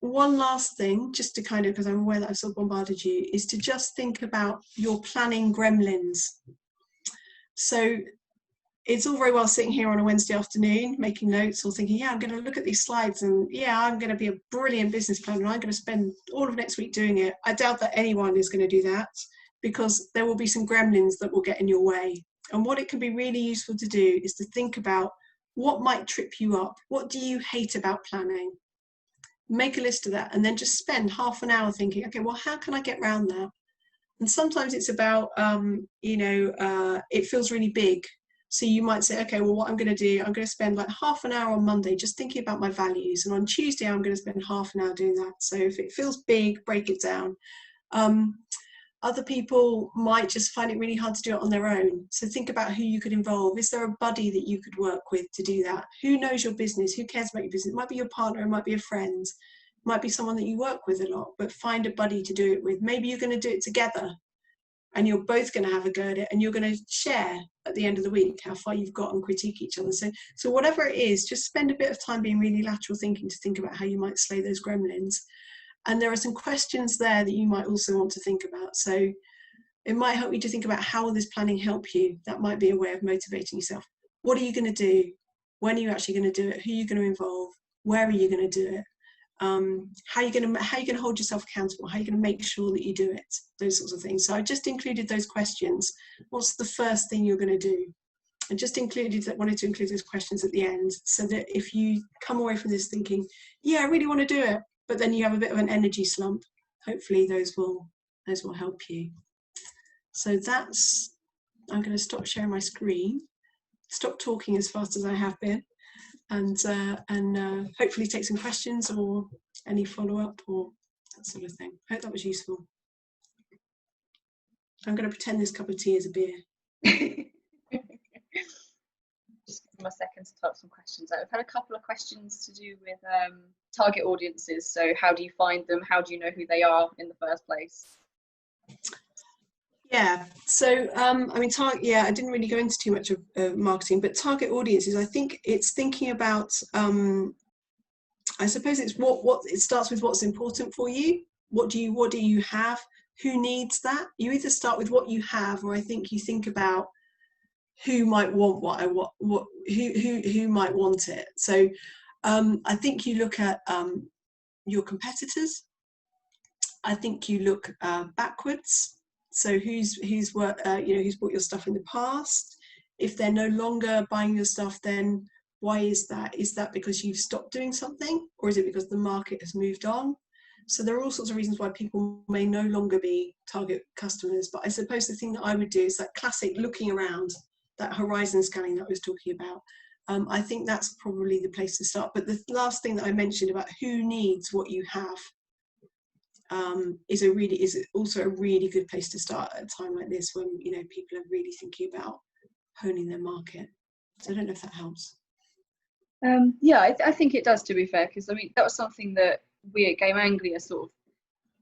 One last thing, just to kind of, because I'm aware that I've sort of bombarded you, is to just think about your planning gremlins. So it's all very well sitting here on a Wednesday afternoon making notes or thinking, yeah, I'm going to look at these slides and yeah, I'm going to be a brilliant business planner and I'm going to spend all of next week doing it. I doubt that anyone is going to do that, because there will be some gremlins that will get in your way. And what it can be really useful to do is to think about what might trip you up. What do you hate about planning? Make a list of that and then just spend half an hour thinking, okay, well, how can I get around that? And sometimes it's about, it feels really big. So you might say, okay, well, what I'm going to do, I'm going to spend like half an hour on Monday just thinking about my values. And on Tuesday, I'm going to spend half an hour doing that. So if it feels big, break it down. Other people might just find it really hard to do it on their own. So think about who you could involve. Is there a buddy that you could work with to do that? Who knows your business? Who cares about your business? It might be your partner, it might be a friend, it might be someone that you work with a lot, but find a buddy to do it with. Maybe you're going to do it together and you're both going to have a go at it, and you're going to share at the end of the week how far you've got and critique each other. So whatever it is, just spend a bit of time being really lateral thinking to think about how you might slay those gremlins. And there are some questions there that you might also want to think about. So it might help you to think about, how will this planning help you? That might be a way of motivating yourself. What are you going to do? When are you actually going to do it? Who are you going to involve? Where are you going to do it? How are you going to hold yourself accountable? How are you going to make sure that you do it? Those sorts of things. So I just included those questions. What's the first thing you're going to do? I just wanted to include those questions at the end, so that if you come away from this thinking, yeah, I really want to do it, but then you have a bit of an energy slump, hopefully those will help you. So I'm going to stop sharing my screen, stop talking as fast as I have been, and hopefully take some questions or any follow-up or that sort of thing. I hope that was useful. I'm going to pretend this cup of tea is a beer. Just give them a second to type some questions out. I've had a couple of questions to do with target audiences. So how do you find them? How do you know who they are in the first place? Yeah, so I didn't really go into too much of marketing, but target audiences, I think it's thinking about, I suppose it's what it starts with what's important for you. What do you have? Who needs that? You either start with what you have, or I think you think about who might want who might want it. So I think you look at your competitors. I think you look backwards. So who's bought your stuff in the past? If they're no longer buying your stuff, then Why is that? Is that because you've stopped doing something, or is it because the market has moved on? So there are all sorts of reasons why people may no longer be target customers. But I suppose the thing that I would do is that classic looking around, that horizon scanning that I was talking about. I think that's probably the place to start. But the last thing that I mentioned about who needs what you have is also a really good place to start at a time like this, when people are really thinking about honing their market. So I don't know if that helps. Yeah, I think it does, to be fair, because I mean that was something that we at Game Anglia sort of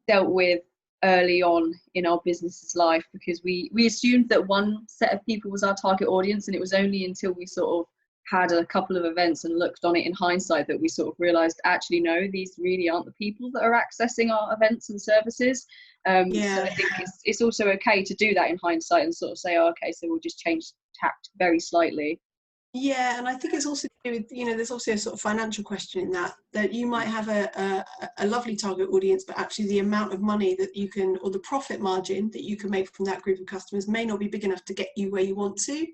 dealt with early on in our business's life, because we assumed that one set of people was our target audience, and it was only until we sort of had a couple of events and looked on it in hindsight that we sort of realized, actually no, these really aren't the people that are accessing our events and services. So I think it's also okay to do that in hindsight and sort of say, oh, okay, so we'll just change tact very slightly. Yeah, and I think it's also to do with, there's also a sort of financial question in that you might have a lovely target audience, but actually the amount of money that you can, or the profit margin that you can make from that group of customers may not be big enough to get you where you want to.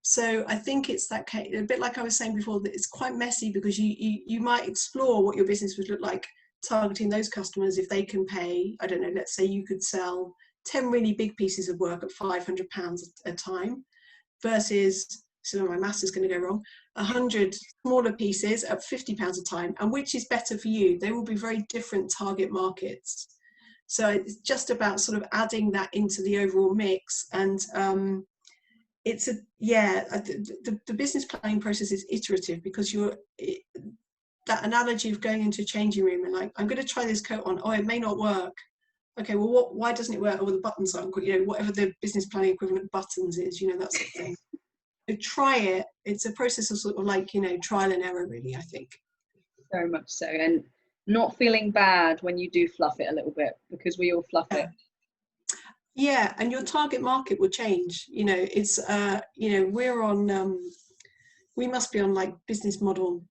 So I think it's that case, a bit like I was saying before, that it's quite messy, because you might explore what your business would look like targeting those customers if they can pay, I don't know, let's say you could sell 10 really big pieces of work at £500 a time versus, so my maths is going to go wrong, 100 smaller pieces at £50 a time, and which is better for you? They will be very different target markets. So it's just about sort of adding that into the overall mix. And the business planning process is iterative, because that analogy of going into a changing room and like, I'm going to try this coat on, oh, it may not work. Okay, well, why doesn't it work? Oh, the buttons aren't, whatever the business planning equivalent of buttons is, that sort of thing. So try it. It's a process of sort of like, trial and error, really, I think. Very much so. And not feeling bad when you do fluff it a little bit, because we all fluff it. Yeah, and your target market will change. It's, we're on, we must be on like business model,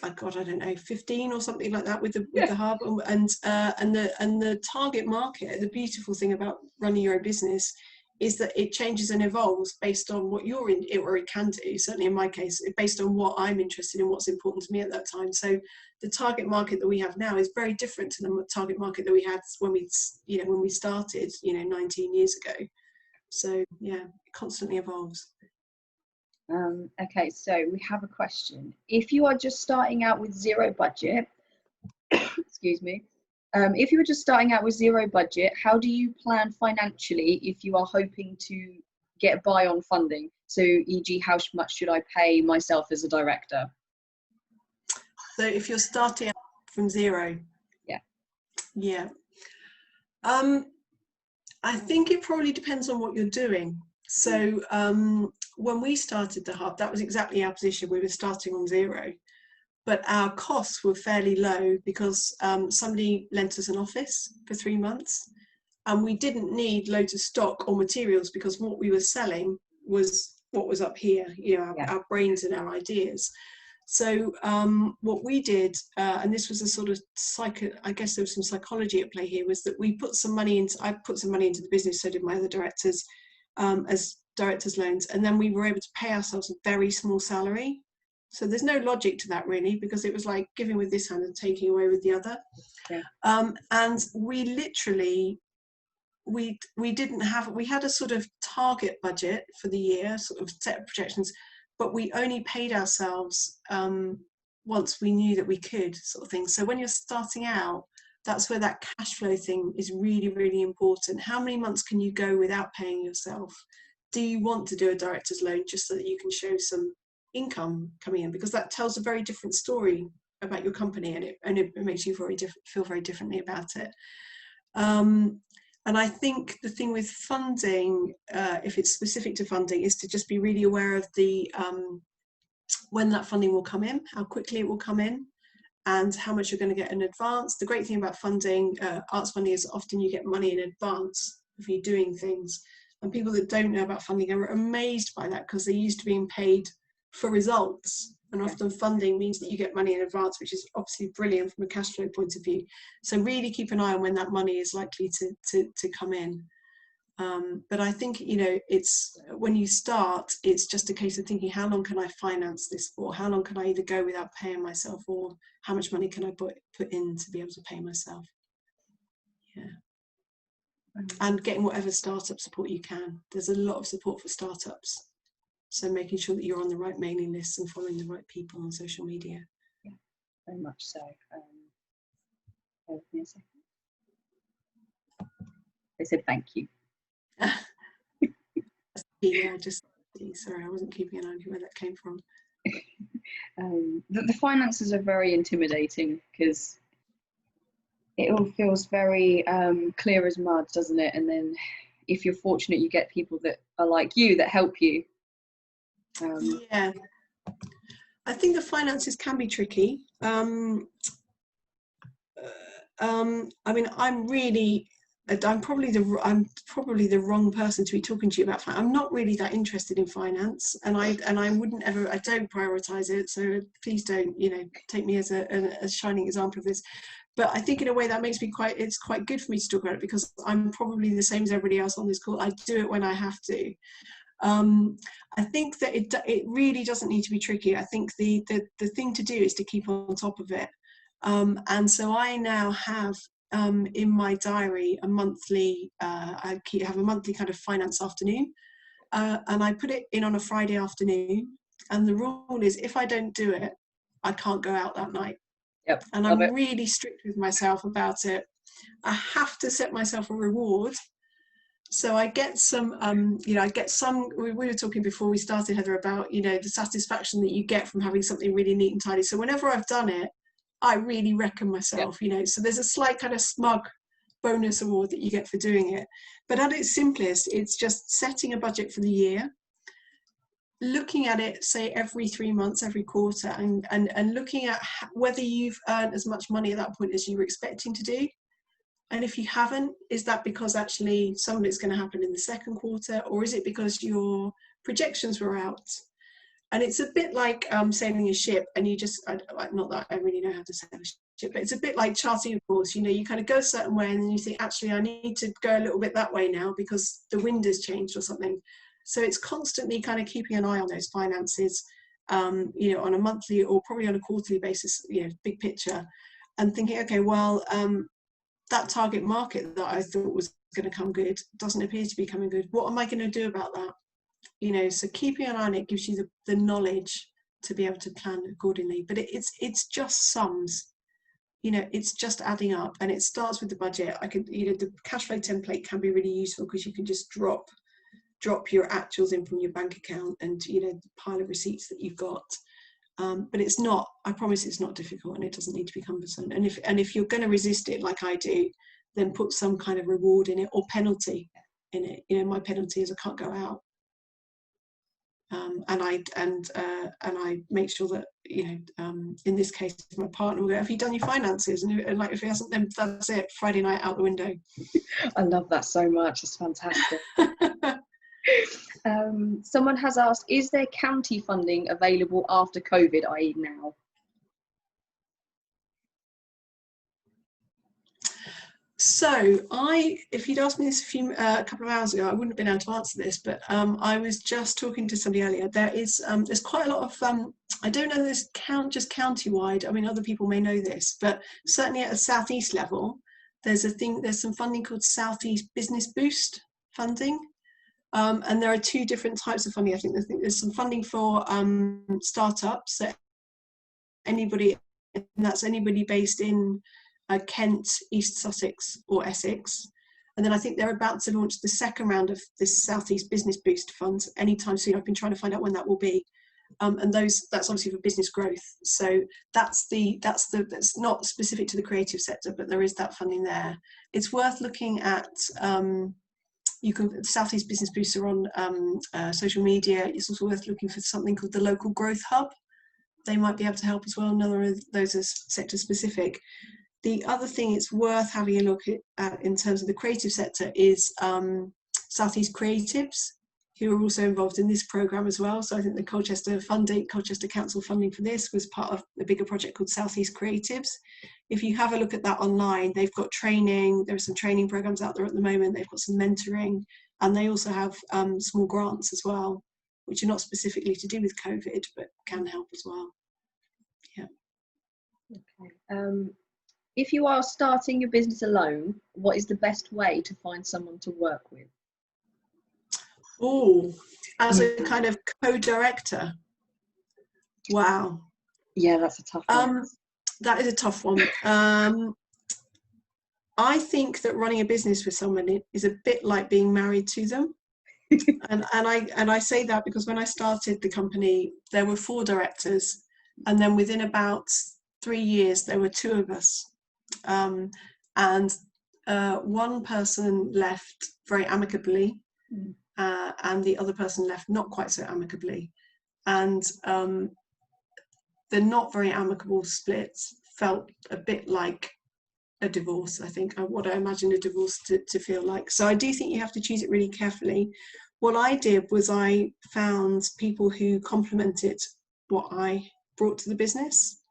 like, God, I don't know, 15 or something like that with the hub, and the target market. The beautiful thing about running your own business is that it changes and evolves based on what you're in, or it can do, certainly in my case, based on what I'm interested in, what's important to me at that time. So the target market that we have now is very different to the target market that we had when we started, 19 years ago. So yeah, it constantly evolves. Okay, so we have a question. If you are just starting out with zero budget, excuse me, if you were just starting out with zero budget, how do you plan financially if you are hoping to get by on funding? So, e.g., how much should I pay myself as a director? So if you're starting out from zero. Yeah. I think it probably depends on what you're doing. So when we started the hub, that was exactly our position. We were starting on zero. But our costs were fairly low, because somebody lent us an office for 3 months, and we didn't need loads of stock or materials, because what we were selling was what was up here, our brains and our ideas. So what we did, and this was a sort of I guess there was some psychology at play here, was that I put some money into the business, so did my other directors, as directors' loans, and then we were able to pay ourselves a very small salary. So there's no logic to that, really, because it was like giving with this hand and taking away with the other. Yeah. And we literally, we had a sort of target budget for the year, sort of set of projections, but we only paid ourselves once we knew that we could, sort of thing. So when you're starting out, that's where that cash flow thing is really, really important. How many months can you go without paying yourself? Do you want to do a director's loan just so that you can show some income coming in? Because that tells a very different story about your company, and it makes you feel very differently about it. And I think the thing with funding, if it's specific to funding, is to just be really aware of when that funding will come in, how quickly it will come in, and how much you're going to get in advance. The great thing about funding, arts funding, is often you get money in advance if you're doing things. And people that don't know about funding are amazed by that, because they're used to being paid for results, and often funding means that you get money in advance, which is obviously brilliant from a cash flow point of view. So really keep an eye on when that money is likely to come in. But I think, it's when you start, it's just a case of thinking, how long can I finance this for? How long can I either go without paying myself, or how much money can I put in to be able to pay myself? Yeah. And getting whatever startup support you can. There's a lot of support for startups. So making sure that you're on the right mailing lists and following the right people on social media. Yeah, very much so. Bear with me a second. They said thank you. Yeah, sorry, I wasn't keeping an eye on where that came from. The finances are very intimidating because it all feels very clear as mud, doesn't it? And then if you're fortunate, you get people that are like you that help you. Yeah, I think the finances can be tricky. I mean, I'm probably the wrong person to be talking to you about finance. I'm not really that interested in finance, and I don't prioritize it. So please don't, take me as a shining example of this. But I think in a way that makes me it's quite good for me to talk about it, because I'm probably the same as everybody else on this call. I do it when I have to. I think that it really doesn't need to be tricky. I think the thing to do is to keep on top of it. And so I now have in my diary a monthly, I have a monthly kind of finance afternoon, and I put it in on a Friday afternoon. And the rule is, if I don't do it, I can't go out that night. Yep, and I'm really strict with myself about it. I have to set myself a reward. So I get some, we were talking before we started, Heather, about, the satisfaction that you get from having something really neat and tidy. So whenever I've done it, I really reckon myself, so there's a slight kind of smug bonus award that you get for doing it. But at its simplest, it's just setting a budget for the year, looking at it, say, every 3 months, every quarter, and looking at whether you've earned as much money at that point as you were expecting to do. And if you haven't, is that because actually some of it's going to happen in the second quarter, or is it because your projections were out? And it's a bit like sailing a ship, and you just, not that I really know how to sail a ship, but it's a bit like charting a course. You kind of go a certain way, and then you think, actually, I need to go a little bit that way now because the wind has changed or something. So it's constantly kind of keeping an eye on those finances, on a monthly or probably on a quarterly basis, big picture, and thinking, okay, well, that target market that I thought was going to come good doesn't appear to be coming good. What am I going to do about that? So keeping an eye on it gives you the knowledge to be able to plan accordingly. But it's just sums. It's just adding up, and it starts with the budget. The cash flow template can be really useful because you can just drop your actuals in from your bank account and the pile of receipts that you've got. But it's not, I promise it's not difficult, and it doesn't need to be cumbersome. And if you're going to resist it like I do, then put some kind of reward in it or penalty in it. My penalty is I can't go out. And I make sure that in this case my partner will go, have you done your finances? And like, if he hasn't, then that's it, Friday night out the window. I love that so much. It's fantastic. Someone has asked, is there county funding available after COVID, i.e. now? So if you'd asked me this a couple of hours ago, I wouldn't have been able to answer this, but I was just talking to somebody earlier. There's quite a lot of, I don't know this just county-wide. I mean, other people may know this, but certainly at a Southeast level, there's some funding called Southeast Business Boost funding. And there are two different types of funding. I think there's some funding for startups. So anybody based in Kent, East Sussex or Essex. And then I think they're about to launch the second round of this Southeast Business Boost Fund anytime soon. I've been trying to find out when that will be. And that's obviously for business growth. So that's not specific to the creative sector, but there is that funding there. It's worth looking at. Southeast Business Boost are on social media. It's also worth looking for something called the Local Growth Hub. They might be able to help as well. Another of those is sector specific. The other thing it's worth having a look at in terms of the creative sector is Southeast Creatives. who are also involved in this programme as well. So I think the Colchester Council funding for this was part of a bigger project called Southeast Creatives. If you have a look at that online, they've got training, there are some training programmes out there at the moment, they've got some mentoring, and they also have small grants as well, which are not specifically to do with COVID, but can help as well. Yeah. Okay. If you are starting your business alone, what is the best way to find someone to work with? Oh, as a kind of co-director. Wow. Yeah, that's a tough one. That is a tough one. I think that running a business with someone is a bit like being married to them. and I say that because when I started the company, there were 4 directors, and then within about 3 years, there were 2 of us. And one person left very amicably, and the other person left not quite so amicably. And the not very amicable splits felt a bit like a divorce, I think, what I imagine a divorce to feel like. So I do think you have to choose it really carefully. What I did was I found people who complemented what I brought to the business.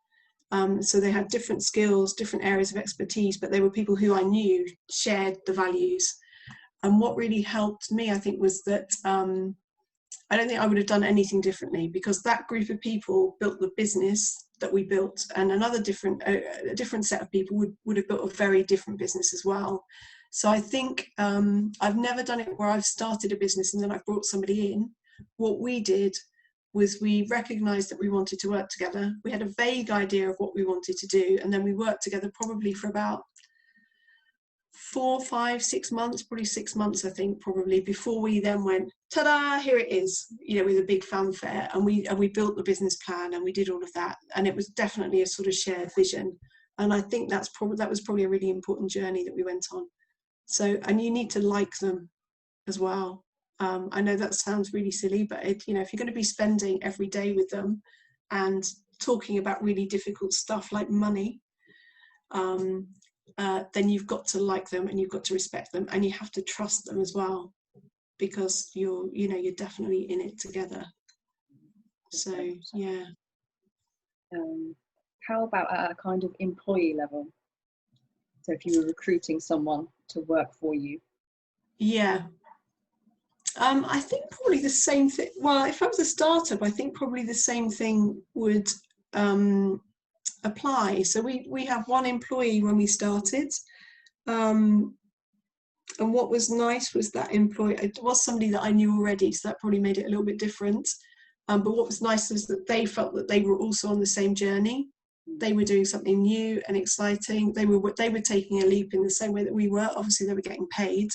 So they had different skills, different areas of expertise, but they were people who I knew shared the values. And what really helped me, I think, was that I don't think I would have done anything differently, because that group of people built the business that we built, and a different set of people would have built a very different business as well. So I think I've never done it where I've started a business and then I've brought somebody in. What we did was we recognised that we wanted to work together. We had a vague idea of what we wanted to do, and then we worked together probably for about 4, 5, 6 months, probably 6 months, I think, probably, before we then went, ta-da, here it is, with a big fanfare, and we built the business plan and we did all of that, and it was definitely a sort of shared vision. And I think that was probably a really important journey that we went on. So, and you need to like them as well. I know that sounds really silly, but if you're going to be spending every day with them and talking about really difficult stuff like money, then you've got to like them and you've got to respect them, and you have to trust them as well, because you're definitely in it together. So yeah. How about at a kind of employee level? So if you were recruiting someone to work for you? Yeah. I think probably the same thing. Well, if I was a startup, I think probably the same thing would apply. So we have 1 employee when we started, and what was nice was that employee, it was somebody that I knew already, so that probably made it a little bit different. But what was nice was that they felt that they were also on the same journey. They were doing something new and exciting. They were taking a leap in the same way that we were. Obviously, they were getting paid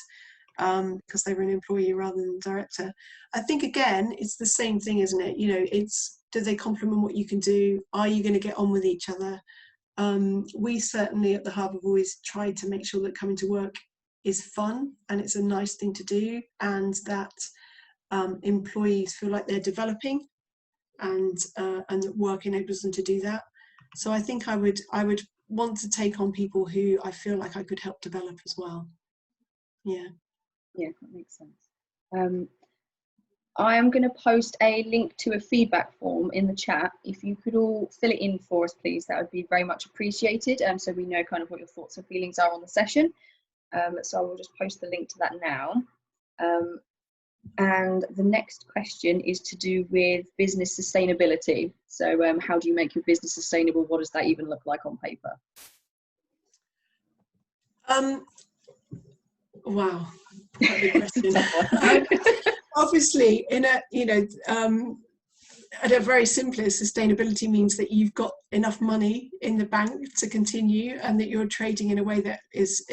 because they were an employee rather than a director. I think, again, it's the same thing, isn't it? It's, do they complement what you can do? Are you going to get on with each other? We certainly at the Hub have always tried to make sure that coming to work is fun and it's a nice thing to do, and that employees feel like they're developing, and that work enables them to do that. So I think I would want to take on people who I feel like I could help develop as well. Yeah. Yeah, that makes sense. I am going to post a link to a feedback form in the chat. If you could all fill it in for us, please, that would be very much appreciated. So we know kind of what your thoughts and feelings are on the session. So I will just post the link to that now. And the next question is to do with business sustainability. So how do you make your business sustainable? What does that even look like on paper? Wow, quite a big question. Obviously, at a very simplest, sustainability means that you've got enough money in the bank to continue, and that you're trading in a way that is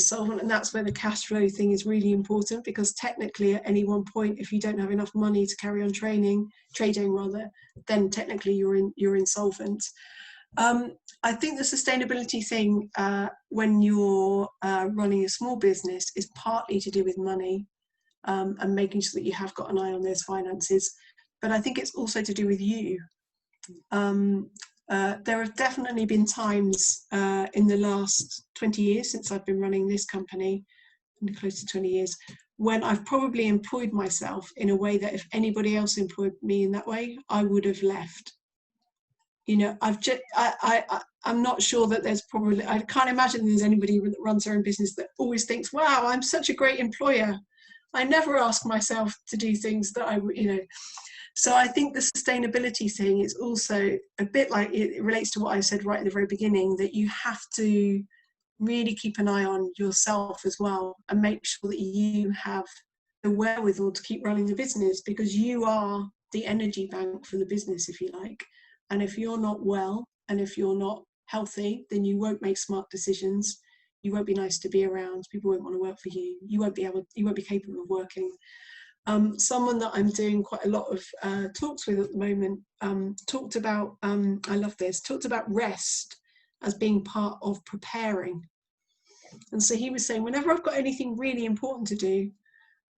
solvent. And that's where the cash flow thing is really important, because technically at any one point, if you don't have enough money to carry on trading, then technically you're insolvent. I think the sustainability thing when you're running a small business is partly to do with money, and making sure that you have got an eye on those finances. But I think it's also to do with you. There have definitely been times in the last 20 years since I've been running this company, close to 20 years, when I've probably employed myself in a way that if anybody else employed me in that way, I would have left. You know, I'm not sure that there's probably, I can't imagine there's anybody that runs their own business that always thinks, wow, I'm such a great employer. I never ask myself to do things that So I think the sustainability thing is also a bit like, it relates to what I said right at the very beginning, that you have to really keep an eye on yourself as well and make sure that you have the wherewithal to keep running the business, because you are the energy bank for the business, if you like. And if you're not well, and if you're not healthy, then you won't make smart decisions. You won't be nice to be around. People won't want to work for you. You won't be capable of working. Someone that I'm doing quite a lot of talks with at the moment talked about, I love this, talked about rest as being part of preparing. And so he was saying, whenever I've got anything really important to do,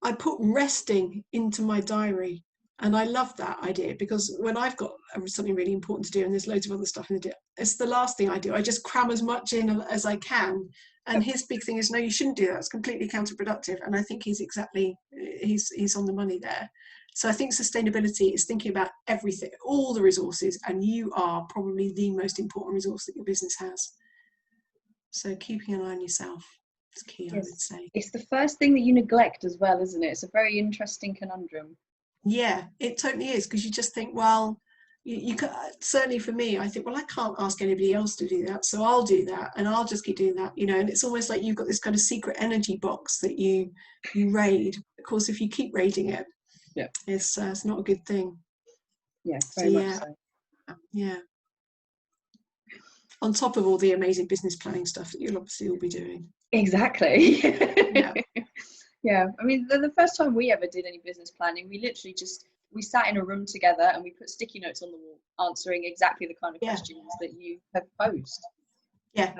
I put resting into my diary. And I love that idea, because when I've got something really important to do and there's loads of other stuff in the day, it's the last thing I do. I just cram as much in as I can. And his big thing is, no, you shouldn't do that. It's completely counterproductive. And I think he's on the money there. So I think sustainability is thinking about everything, all the resources, and you are probably the most important resource that your business has. So keeping an eye on yourself is key, yes. I would say. It's the first thing that you neglect as well, isn't it? It's a very interesting conundrum. Yeah, it totally is, because you just think, well, you can, certainly for me, I think, well, I can't ask anybody else to do that, so I'll do that, and I'll just keep doing that, you know. And it's almost like you've got this kind of secret energy box that you raid. Of course, if you keep raiding it, yeah, it's not a good thing. Yeah, very much so. Yeah. On top of all the amazing business planning stuff that you'll obviously all be doing. Exactly. Yeah. Yeah, I mean, the first time we ever did any business planning, we sat in a room together and we put sticky notes on the wall answering exactly the kind of questions that you have posed. Yeah.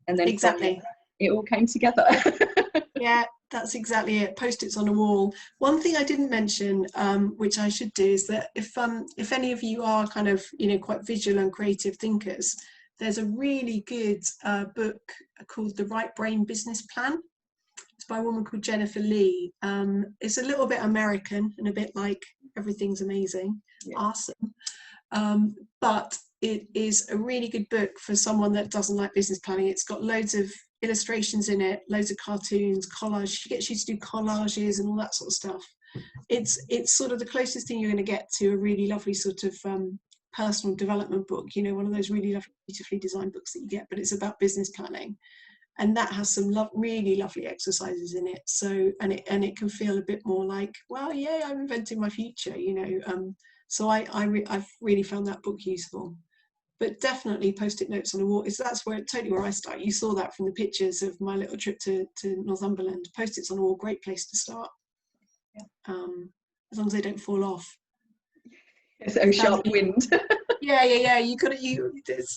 And then exactly, it all came together. Yeah, that's exactly it. Post-its on a wall. One thing I didn't mention, which I should do, is that if any of you are kind of, you know, quite visual and creative thinkers, there's a really good book called The Right Brain Business Plan. It's by a woman called Jennifer Lee. It's a little bit American and a bit like Everything's Amazing, awesome. But it is a really good book for someone that doesn't like business planning. It's got loads of illustrations in it, loads of cartoons, collage. She gets you to do collages and all that sort of stuff. It's sort of the closest thing you're going to get to a really lovely sort of personal development book, you know, one of those really lovely, beautifully designed books that you get, but it's about business planning. And that has some really lovely exercises in it. So, and it can feel a bit more like, well, yeah, I'm inventing my future, you know. So I've really found that book useful. But definitely Post-it notes on a wall, that's totally where I start. You saw that from the pictures of my little trip to Northumberland. Post-its on a wall, great place to start. Yeah. As long as they don't fall off. It's a sharp wind. Yeah.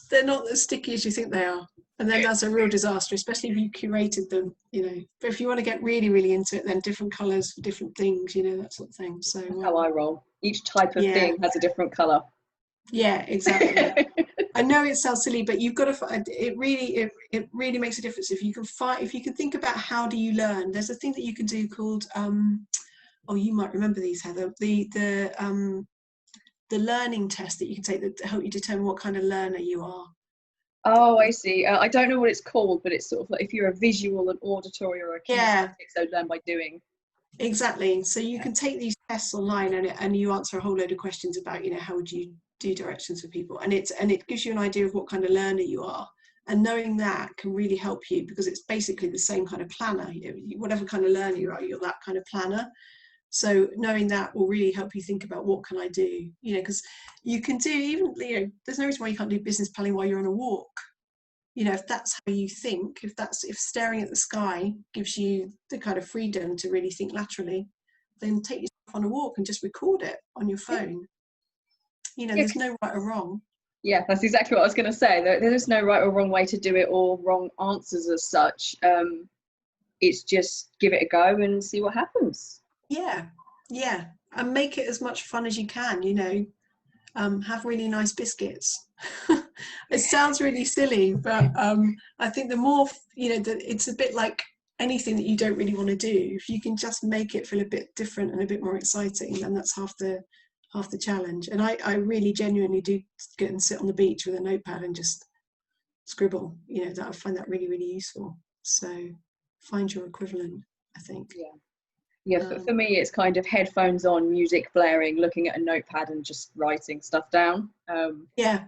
They're not as sticky as you think they are. And then that's a real disaster, especially if you curated them, you know. But if you want to get really, really into it, then different colours for different things, you know, that sort of thing. So that's how I roll. Each type of thing has a different colour. Yeah, exactly. I know it sounds silly, but you've got to find it. Really makes a difference if you can think about how do you learn. There's a thing that you can do called you might remember these, Heather. The learning test that you can take that help you determine what kind of learner you are. Oh, I see. I don't know what it's called, but it's sort of like if you're a visual, an auditory, or a kinesthetic, so learn by doing. Exactly. So you can take these tests online and you answer a whole load of questions about, you know, how would you do directions for people, and it gives you an idea of what kind of learner you are, and knowing that can really help you, because it's basically the same kind of planner. Whatever kind of learner you are, you're that kind of planner. So knowing that will really help you think about what can I do, you know, because you can do, even, you know, there's no reason why you can't do business planning while you're on a walk. You know, if that's how you think, if staring at the sky gives you the kind of freedom to really think laterally, then take yourself on a walk and just record it on your phone. You know, there's no right or wrong. Yeah, that's exactly what I was going to say. There's no right or wrong way to do it, or wrong answers as such. It's just give it a go and see what happens. Yeah, and make it as much fun as you can, you know. Have really nice biscuits. It sounds really silly, but I think the more, you know, it's a bit like anything that you don't really want to do, if you can just make it feel a bit different and a bit more exciting, then that's half the challenge. And I really genuinely do get and sit on the beach with a notepad and just scribble, you know, that I find that really, really useful. So find your equivalent, I think. Yeah, for me, it's kind of headphones on, music blaring, looking at a notepad and just writing stuff down. Yeah.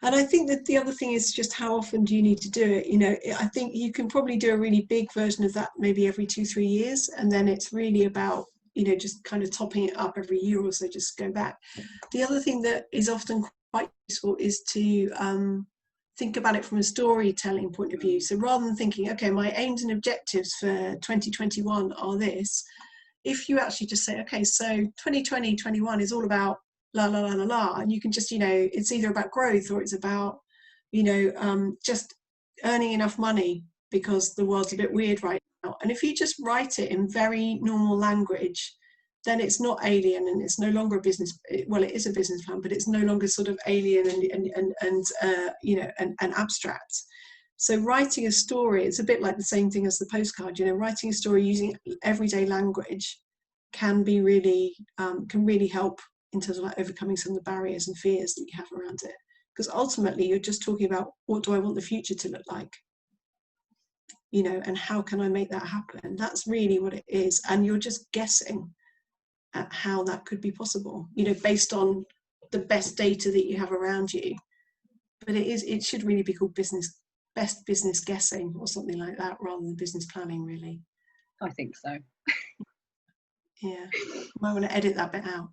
And I think that the other thing is just how often do you need to do it? You know, I think you can probably do a really big version of that maybe every 2-3 years. And then it's really about, you know, just kind of topping it up every year or so, just go back. The other thing that is often quite useful is to think about it from a storytelling point of view. So rather than thinking, okay, my aims and objectives for 2021 are this, if you actually just say, okay, so 2020-21 is all about la la la la la, and you can just, you know, it's either about growth or it's about, you know, just earning enough money because the world's a bit weird right now. And if you just write it in very normal language, then it's not alien and it's no longer a business, well, it is a business plan, but it's no longer sort of alien and you know, and abstract. So writing a story, it's a bit like the same thing as the postcard, you know, writing a story using everyday language can be really, can really help in terms of like overcoming some of the barriers and fears that you have around it. Because ultimately you're just talking about, what do I want the future to look like? You know, and how can I make that happen? That's really what it is. And you're just guessing at how that could be possible, you know, based on the best data that you have around you. But it should really be called best business guessing or something like that, rather than business planning, really. I think so. Yeah, might want to edit that bit out.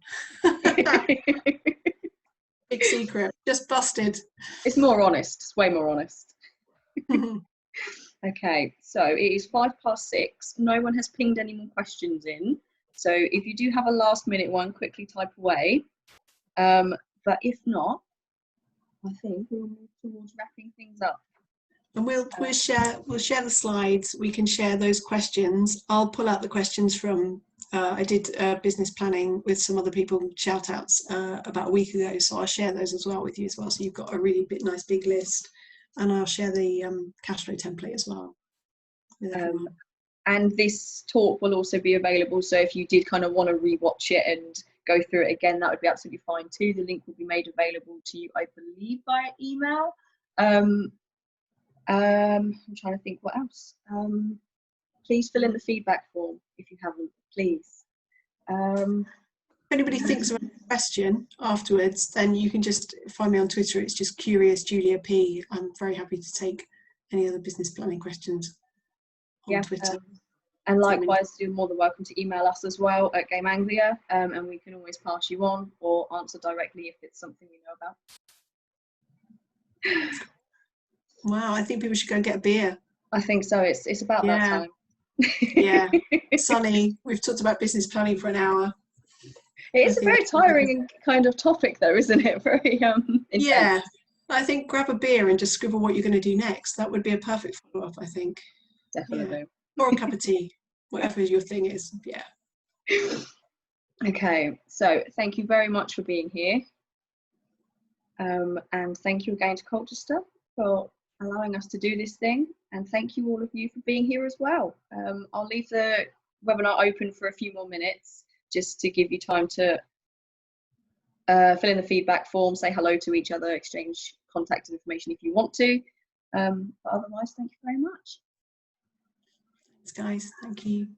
Big secret, just busted. It's more honest. It's way more honest. Okay, so it is 6:05. No one has pinged any more questions in. So if you do have a last minute one, quickly type away. But if not, I think we'll move towards wrapping things up. And we'll share the slides. We can share those questions. I'll pull out the questions from, I did business planning with some other people, shout outs about a week ago. So I'll share those as well with you as well. So you've got a really nice big list, and I'll share the cash flow template as well. And this talk will also be available. So if you did kind of want to rewatch it and go through it again, that would be absolutely fine too. The link will be made available to you, I believe, via email. I'm trying to think what else. Please fill in the feedback form if you haven't, please. If anybody thinks of a question afterwards, then you can just find me on Twitter. It's just Curious Julia P. I'm very happy to take any other business planning questions on Twitter. And likewise, you're more than welcome to email us as well at Game Anglia, and we can always pass you on or answer directly if it's something you know about. Wow, I think people should go and get a beer. I think so. It's about that time. Yeah, Sunny, we've talked about business planning for an hour. It is a very tiring kind of topic though, isn't it? Very intense. Yeah, I think grab a beer and just scribble what you're going to do next. That would be a perfect follow-up, I think. Definitely. Yeah. Or a cup of tea, whatever your thing is. Yeah. Okay, so thank you very much for being here. And thank you again to Colchester for allowing us to do this thing. And thank you all of you for being here as well. I'll leave the webinar open for a few more minutes just to give you time to fill in the feedback form, say hello to each other, exchange contact information if you want to. But otherwise, thank you very much. Thanks, guys. Thank you.